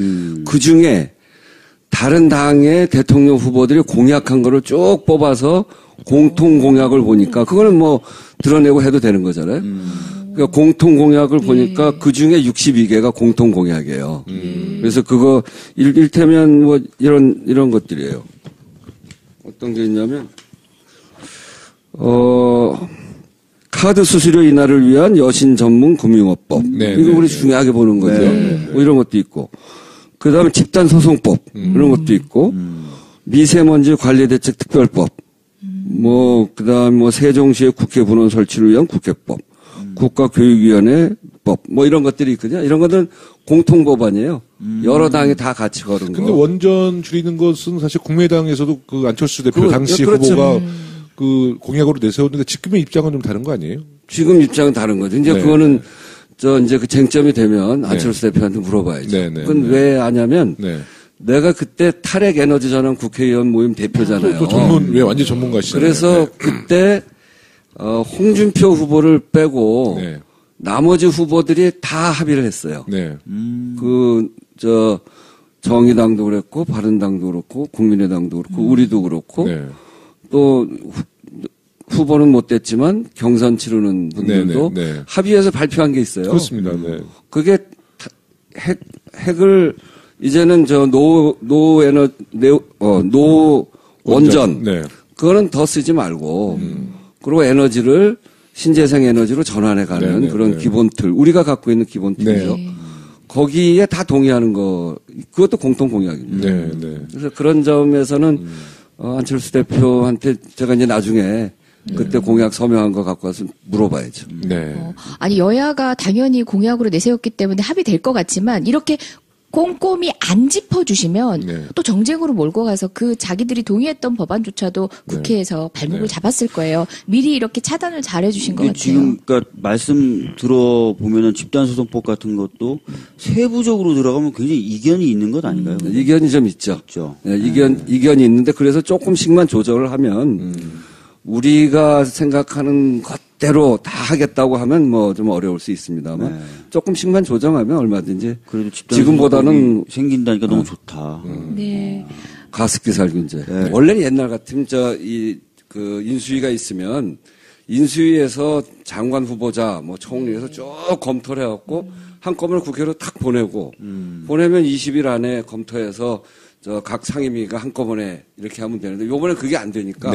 Speaker 4: 그 중에 다른 당의 대통령 후보들이 공약한 거를 쭉 뽑아서 공통 공약을 보니까 그거는 뭐 드러내고 해도 되는 거잖아요. 그러니까 공통 공약을 보니까 그 중에 62개가 공통 공약이에요. 그래서 그거 일테면 뭐 이런 것들이에요. 어떤 게 있냐면 카드 수수료 인하를 위한 여신 전문 금융업법. 이거 우리 중요하게 보는 거죠. 뭐 이런 것도 있고. 그다음에 집단소송법 이런 것도 있고 미세먼지 관리대책 특별법 뭐 그다음 뭐 세종시의 국회 분원 설치를 위한 국회법 국가교육위원회법 뭐 이런 것들이 있거든요. 이런 것들은 공통법안이에요. 여러 당이 다 같이 걸은 거.
Speaker 1: 근데 원전 줄이는 것은 사실 국민의당에서도 그 안철수 대표 당시
Speaker 4: 그렇죠.
Speaker 1: 후보가 그 공약으로 내세웠는데 지금의 입장은 좀 다른 거 아니에요?
Speaker 4: 지금 입장은 다른 거죠. 이제 그거는 이제 그 쟁점이 되면 안철수 대표한테 물어봐야죠. 그건 왜 하냐면 내가 그때 탈핵 에너지 전환 국회의원 모임 대표잖아요.
Speaker 1: 왜 완전 전문가시잖아요.
Speaker 4: 그래서 그때 홍준표 후보를 빼고 나머지 후보들이 다 합의를 했어요. 정의당도 그랬고 바른당도 그렇고 국민의당도 그렇고 우리도 그렇고 또 후보는 못 됐지만 경선 치르는 분들도 합의해서 발표한 게 있어요.
Speaker 1: 그렇습니다.
Speaker 4: 그게 핵을 이제는 원전 그거는 더 쓰지 말고 그리고 에너지를 신재생 에너지로 전환해가는 그런 기본 틀 우리가 갖고 있는 기본 틀이죠. 거기에 다 동의하는 거 그것도 공통 공약입니다. 그래서 그런 점에서는 안철수 대표한테 제가 이제 나중에 그때 공약 서명한 거 갖고 와서 물어봐야죠.
Speaker 3: 아니 여야가 당연히 공약으로 내세웠기 때문에 합의될 것 같지만 이렇게 꼼꼼히 안 짚어주시면 또 정쟁으로 몰고 가서 그 자기들이 동의했던 법안조차도 국회에서 발목을 잡았을 거예요. 미리 이렇게 차단을 잘해주신 것 같아요.
Speaker 2: 지금 그러니까 말씀 들어보면은 집단소송법 같은 것도 세부적으로 들어가면 굉장히 이견이 있는 것 아닌가요?
Speaker 4: 이견이 좀 있죠. 이견이 있는데 그래서 조금씩만 조절을 하면 우리가 생각하는 것대로 다 하겠다고 하면 뭐 좀 어려울 수 있습니다만 조금씩만 조정하면 얼마든지
Speaker 2: 그래도
Speaker 4: 지금보다는
Speaker 2: 생긴다니까 너무 좋다.
Speaker 4: 가습기 살균제. 원래는 옛날 같으면 그 인수위가 있으면 인수위에서 장관 후보자 뭐 총리에서 쭉 검토를 해갖고 한꺼번에 국회로 탁 보내고 보내면 20일 안에 검토해서 각 상임위가 한꺼번에 이렇게 하면 되는데 요번에 그게 안 되니까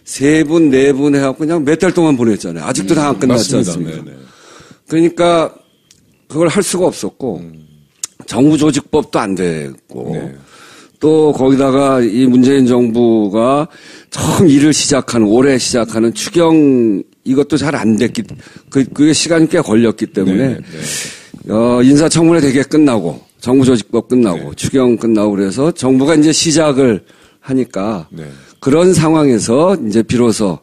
Speaker 4: 세 분, 네 분 해갖고 그냥 몇 달 동안 보냈잖아요. 아직도 다 안 끝났지 않습니까? 그러니까 그걸 할 수가 없었고 정부조직법도 안 됐고 또 거기다가 이 문재인 정부가 처음 일을 올해 시작하는 추경 이것도 잘 안 됐기 그게 시간이 꽤 걸렸기 때문에 인사청문회 대개 끝나고 정부조직법 끝나고 추경 끝나고 그래서 정부가 이제 시작을 하니까 그런 상황에서 이제 비로소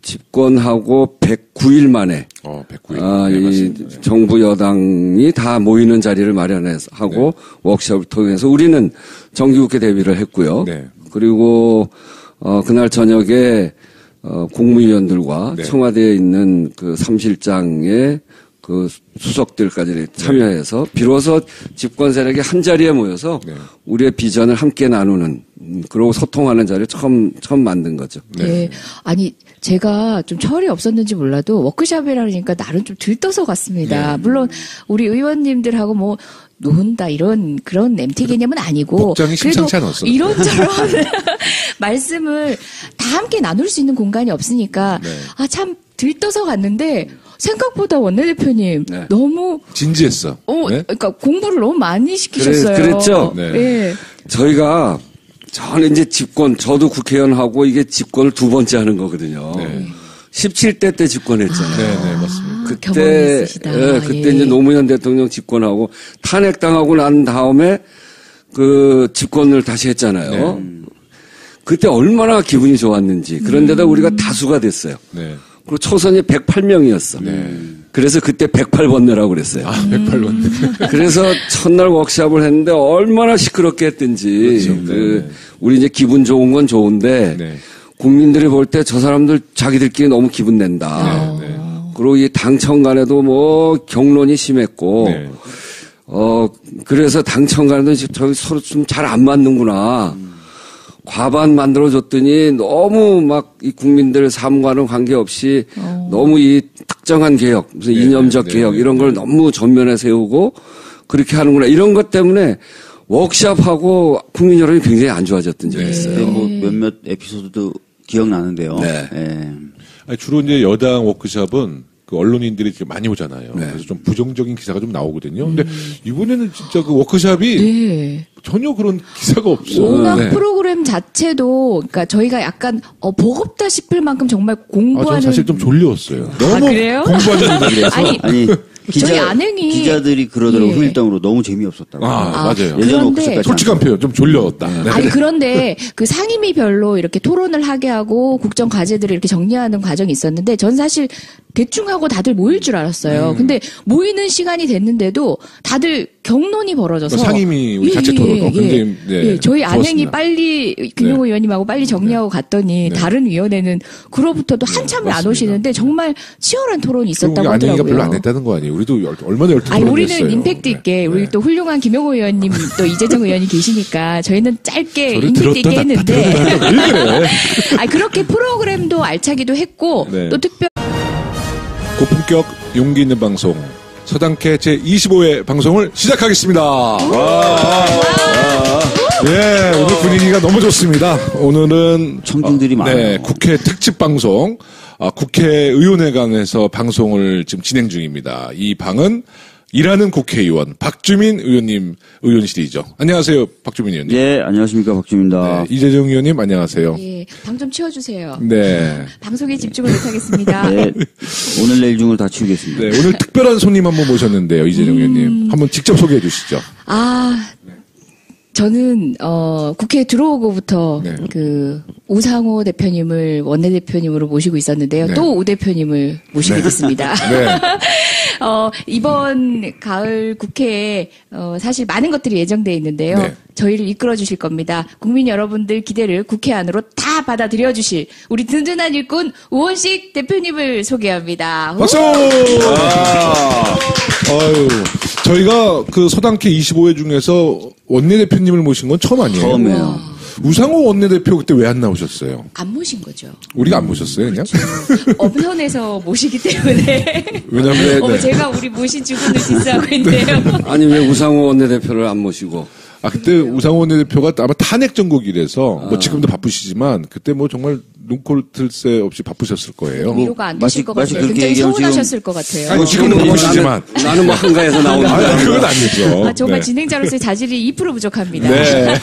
Speaker 4: 집권하고 109일 만에 109일. 이 정부 여당이 다 모이는 자리를 마련해서 하고 워크숍을 통해서 우리는 정기국회 대비를 했고요. 그리고 그날 저녁에 국무위원들과 청와대에 있는 그 삼실장의 그 수석들까지 참여해서 비로소 집권 세력이 한 자리에 모여서 우리의 비전을 함께 나누는 그러고 소통하는 자리를 처음 만든 거죠.
Speaker 3: 아니 제가 좀 철이 없었는지 몰라도 워크숍이라니까 나름 좀 들떠서 갔습니다. 물론 우리 의원님들하고 뭐 논다 이런 그런 MT 개념은 아니고
Speaker 1: 복장이 심상치 않았어.
Speaker 3: 이런저런 말씀을 다 함께 나눌 수 있는 공간이 없으니까 참 들떠서 갔는데 생각보다 원내대표님 너무
Speaker 1: 진지했어.
Speaker 3: 그러니까 공부를 너무 많이 시키셨어요.
Speaker 4: 그랬죠. 저희가 저는 이제 집권 저도 국회의원하고 이게 집권을 두 번째 하는 거거든요. 17대 때 집권했잖아요.
Speaker 1: 맞습니다.
Speaker 3: 경험이 있으시다.
Speaker 4: 그때 이제 노무현 대통령 집권하고 탄핵당하고 난 다음에 그 집권을 다시 했잖아요. 그때 얼마나 기분이 좋았는지. 그런데다 우리가 다수가 됐어요. 그리고 초선이 108명이었어. 그래서 그때 108번뇌라고 그랬어요.
Speaker 1: 108번뇌.
Speaker 4: 그래서 첫날 워크숍을 했는데 얼마나 시끄럽게 했든지.
Speaker 1: 그렇죠.
Speaker 4: 우리 이제 기분 좋은 건 좋은데
Speaker 1: 네.
Speaker 4: 국민들이 볼 때 저 사람들 자기들끼리 너무 기분 낸다.
Speaker 1: 네.
Speaker 4: 그리고 이 당청 간에도 뭐 경론이 심했고.
Speaker 1: 네.
Speaker 4: 그래서 당청 간에도 저기 서로 좀 잘 안 맞는구나. 과반 만들어줬더니 너무 막 이 국민들 삶과는 관계없이 너무 이 특정한 개혁, 무슨 이념적 개혁 이런 걸 너무 전면에 세우고 그렇게 하는구나. 이런 것 때문에 워크숍하고 국민 여론이 굉장히 안 좋아졌던 적이 있어요.
Speaker 2: 뭐 몇몇 에피소드도 기억나는데요.
Speaker 4: 네.
Speaker 2: 네.
Speaker 1: 주로 이제 여당 워크숍은 그 언론인들이 많이 오잖아요.
Speaker 4: 네.
Speaker 1: 그래서 좀 부정적인 기사가 좀 나오거든요. 근데 이번에는 진짜 그 워크숍이
Speaker 3: 네.
Speaker 1: 전혀 그런 기사가 없어.
Speaker 3: 워낙
Speaker 1: 네.
Speaker 3: 프로그램 자체도 그러니까 저희가 약간 버겁다 싶을 만큼 정말
Speaker 1: 저는
Speaker 3: 공부하는
Speaker 1: 사실 좀 졸려웠어요. 너무
Speaker 3: 그래요?
Speaker 1: 공부하는 분들이라서.
Speaker 3: 아니 저희 아내이
Speaker 2: 기자들이 그러더라고.
Speaker 3: 예.
Speaker 2: 후일담으로 너무 재미없었다고.
Speaker 1: 맞아요.
Speaker 2: 예전
Speaker 3: 그런데
Speaker 2: 워크숍까지
Speaker 1: 솔직한 표현, 좀 졸려웠다. 네.
Speaker 3: 아니 그런데 그 상임위별로 이렇게 토론을 하게 하고 국정 과제들을 이렇게 정리하는 과정이 있었는데 전 사실 대충 하고 다들 모일 줄 알았어요. 근데 모이는 시간이 됐는데도 다들 경론이 벌어져서
Speaker 1: 상임위 우리 자체 토론도 굉장히
Speaker 3: 저희 안행이
Speaker 1: 좋았습니다.
Speaker 3: 빨리 김용호 의원님하고 빨리 정리하고 갔더니 다른 위원회는 그로부터도 한참을 안 오시는데 정말 치열한 토론이 있었다고
Speaker 1: 안행이가
Speaker 3: 하더라고요.
Speaker 1: 별로 안 했다는 거 아니에요. 우리도 얼마나 열심히
Speaker 3: 아니 우리는
Speaker 1: 토론했어요.
Speaker 3: 임팩트 있게 우리 또 훌륭한 김용호 의원님 또 이재정 의원이 계시니까 저희는 짧게
Speaker 1: 저를
Speaker 3: 임팩트 있게 했는데
Speaker 1: 왜 그래?
Speaker 3: 아니 그렇게 프로그램도 알차기도 했고
Speaker 1: 네.
Speaker 3: 또 특별
Speaker 1: 고품격 용기 있는 방송 서당캐 제25회 방송을 시작하겠습니다. 네, 오늘 분위기가 너무 좋습니다. 오늘은
Speaker 2: 청중들이 많아요.
Speaker 1: 네, 국회 특집 방송, 국회의원회관에서 방송을 지금 진행 중입니다. 이 방은 일하는 국회의원 박주민 의원님 의원실이죠. 안녕하세요, 박주민 의원님.
Speaker 2: 예, 안녕하십니까. 박주민입니다.
Speaker 1: 네, 이재정 의원님 안녕하세요.
Speaker 3: 예, 방 좀 치워주세요.
Speaker 1: 네.
Speaker 3: 방송에 집중을 못하겠습니다.
Speaker 2: 네, 오늘 내일 중을 다 치우겠습니다.
Speaker 1: 네, 오늘 특별한 손님 한 분 모셨는데요, 이재정 의원님. 한번 직접 소개해 주시죠.
Speaker 3: 저는 국회에 들어오고부터
Speaker 1: 네.
Speaker 3: 그 우상호 대표님을 원내대표님으로 모시고 있었는데요.
Speaker 1: 네.
Speaker 3: 또 우 대표님을 모시게 됐습니다.
Speaker 1: 네.
Speaker 3: 이번 가을 국회에 사실 많은 것들이 예정돼 있는데요.
Speaker 1: 네.
Speaker 3: 저희를 이끌어 주실 겁니다. 국민 여러분들 기대를 국회 안으로 다 받아들여 주실 우리 든든한 일꾼 우원식 대표님을 소개합니다.
Speaker 1: 박수! 아유, 저희가 그 서당캐 25회 중에서 원내대표님을 모신 건 처음 아니에요?
Speaker 2: 처음이에요.
Speaker 1: 우상호 원내대표 그때 왜 안 나오셨어요?
Speaker 3: 안 모신 거죠.
Speaker 1: 우리가 안 모셨어요, 그냥?
Speaker 3: 엄선해서 모시기 때문에.
Speaker 1: 왜냐면,
Speaker 3: 제가 우리 모신 주군을 디스하고 있네요.
Speaker 4: 아니 왜 우상호 원내대표를 안 모시고.
Speaker 1: 그때 우상호 원내대표가 아마 탄핵 전국이라서, 뭐 지금도 바쁘시지만, 그때 뭐 정말 눈코 뜰 새 없이 바쁘셨을 거예요.
Speaker 3: 위로가 안 되실 것 같아요.
Speaker 2: 그렇게
Speaker 3: 굉장히
Speaker 2: 얘기하면
Speaker 3: 서운하셨을 것 같아요.
Speaker 1: 아니, 지금은 바쁘시지만.
Speaker 4: 나는 뭐 한가해서 나오는 거야.
Speaker 1: 그건 아니죠.
Speaker 3: 정말
Speaker 1: 네.
Speaker 3: 진행자로서의 자질이 2% 부족합니다.
Speaker 1: 네.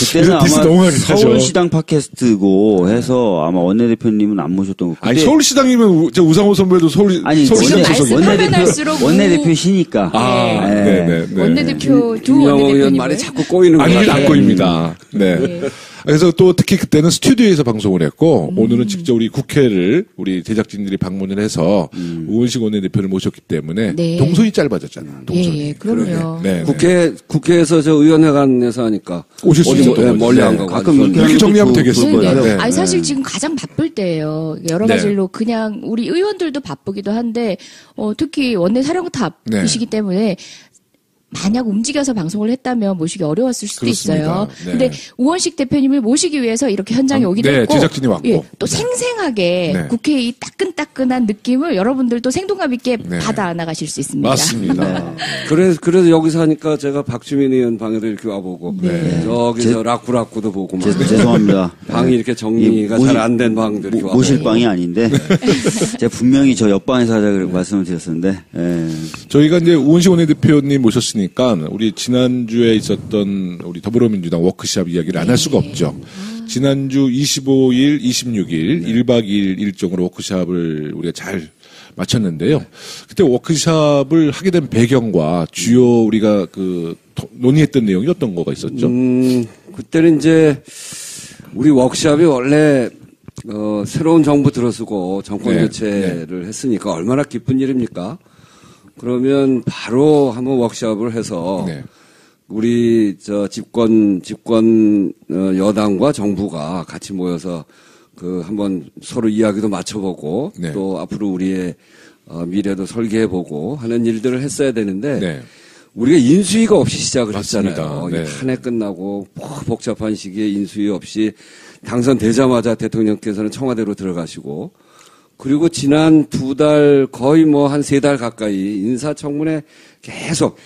Speaker 2: 그때는
Speaker 1: 디스
Speaker 2: 아마
Speaker 1: 너무 많이 하죠.
Speaker 2: 서울시당 팟캐스트고 해서 아마 원내대표님은 안 모셨던 거.
Speaker 1: 아니, 서울시당이면, 우상호 선배도 서울시당
Speaker 3: 말씀
Speaker 1: 소속이에요.
Speaker 3: 표현할수록
Speaker 2: 원내대표시니까.
Speaker 1: 네.
Speaker 3: 원내대표 두
Speaker 4: 김영호 의원
Speaker 3: 원내대표님
Speaker 4: 말이 자꾸 꼬이는
Speaker 1: 아니,
Speaker 4: 거야.
Speaker 1: 안 꼬입니다. 네. 그래서 또 특히 그때는 스튜디오에서 방송을 했고, 오늘은 직접 우리 국회를 우리 제작진들이 방문을 해서 우원식 원내대표를 모셨기 때문에
Speaker 3: 네.
Speaker 1: 동선이 짧아졌잖아. 동선이.
Speaker 3: 예, 그럼요.
Speaker 1: 네.
Speaker 4: 국회에서 저 의원회관에서 하니까
Speaker 1: 오실 수
Speaker 4: 어디
Speaker 1: 있었던 거죠.
Speaker 4: 멀리 안
Speaker 1: 네.
Speaker 4: 가고
Speaker 2: 가끔
Speaker 4: 아주
Speaker 2: 이렇게
Speaker 1: 이렇게 정리하면
Speaker 2: 그-
Speaker 1: 되겠어요.
Speaker 2: 그거예요.
Speaker 3: 네.
Speaker 1: 네.
Speaker 3: 아니, 사실 지금 가장 바쁠 때예요. 여러
Speaker 1: 네.
Speaker 3: 가지로 그냥 우리 의원들도 바쁘기도 한데, 특히 원내 사령탑이시기
Speaker 1: 네.
Speaker 3: 때문에 만약 움직여서 방송을 했다면 모시기 어려웠을 수도
Speaker 1: 그렇습니다.
Speaker 3: 있어요.
Speaker 1: 네.
Speaker 3: 근데 우원식 대표님을 모시기 위해서 이렇게 현장에 오기도
Speaker 1: 네,
Speaker 3: 했고,
Speaker 1: 제작진이 왔고.
Speaker 3: 또
Speaker 1: 네.
Speaker 3: 생생하게
Speaker 1: 네.
Speaker 3: 국회의 이 따끈따끈한 느낌을 여러분들도 생동감 있게
Speaker 1: 네.
Speaker 3: 받아 나가실 수 있습니다.
Speaker 1: 맞습니다.
Speaker 4: 그래서 여기서 하니까 제가 박주민 의원 방에도 이렇게 와보고 저기 저 라쿠라쿠도 보고 막
Speaker 2: 죄송합니다.
Speaker 4: 방이 이렇게 정리가
Speaker 2: 모실-
Speaker 4: 잘 안 된 방들 이렇게
Speaker 2: 모실
Speaker 4: 와보고.
Speaker 2: 방이 아닌데 제가 분명히 저 옆방에서 하자고 말씀을 드렸었는데
Speaker 1: 저희가 이제 우원식 원내대표님 모셨으니까 우리 지난주에 있었던 우리 더불어민주당 워크숍 이야기를 안 할 수가 없죠. 지난주 25일, 26일 1박 2일 일정으로 워크숍을 우리가 잘 마쳤는데요. 그때 워크숍을 하게 된 배경과 주요 우리가 논의했던 내용이 어떤 거가 있었죠?
Speaker 4: 그때는 이제 우리 워크숍이 원래 새로운 정부 들어서고 정권 교체를 했으니까 얼마나 기쁜 일입니까? 그러면 바로 한번 워크숍을 해서 우리 집권 여당과 정부가 같이 모여서 한번 서로 이야기도 맞춰보고 또 앞으로 우리의 미래도 설계해보고 하는 일들을 했어야 되는데 우리가 인수위가 없이 시작을 했잖아요. 한 해 끝나고 복잡한 시기에 인수위 없이 당선되자마자 대통령께서는 청와대로 들어가시고 그리고 지난 2달 거의 한 3달 가까이 인사청문회 계속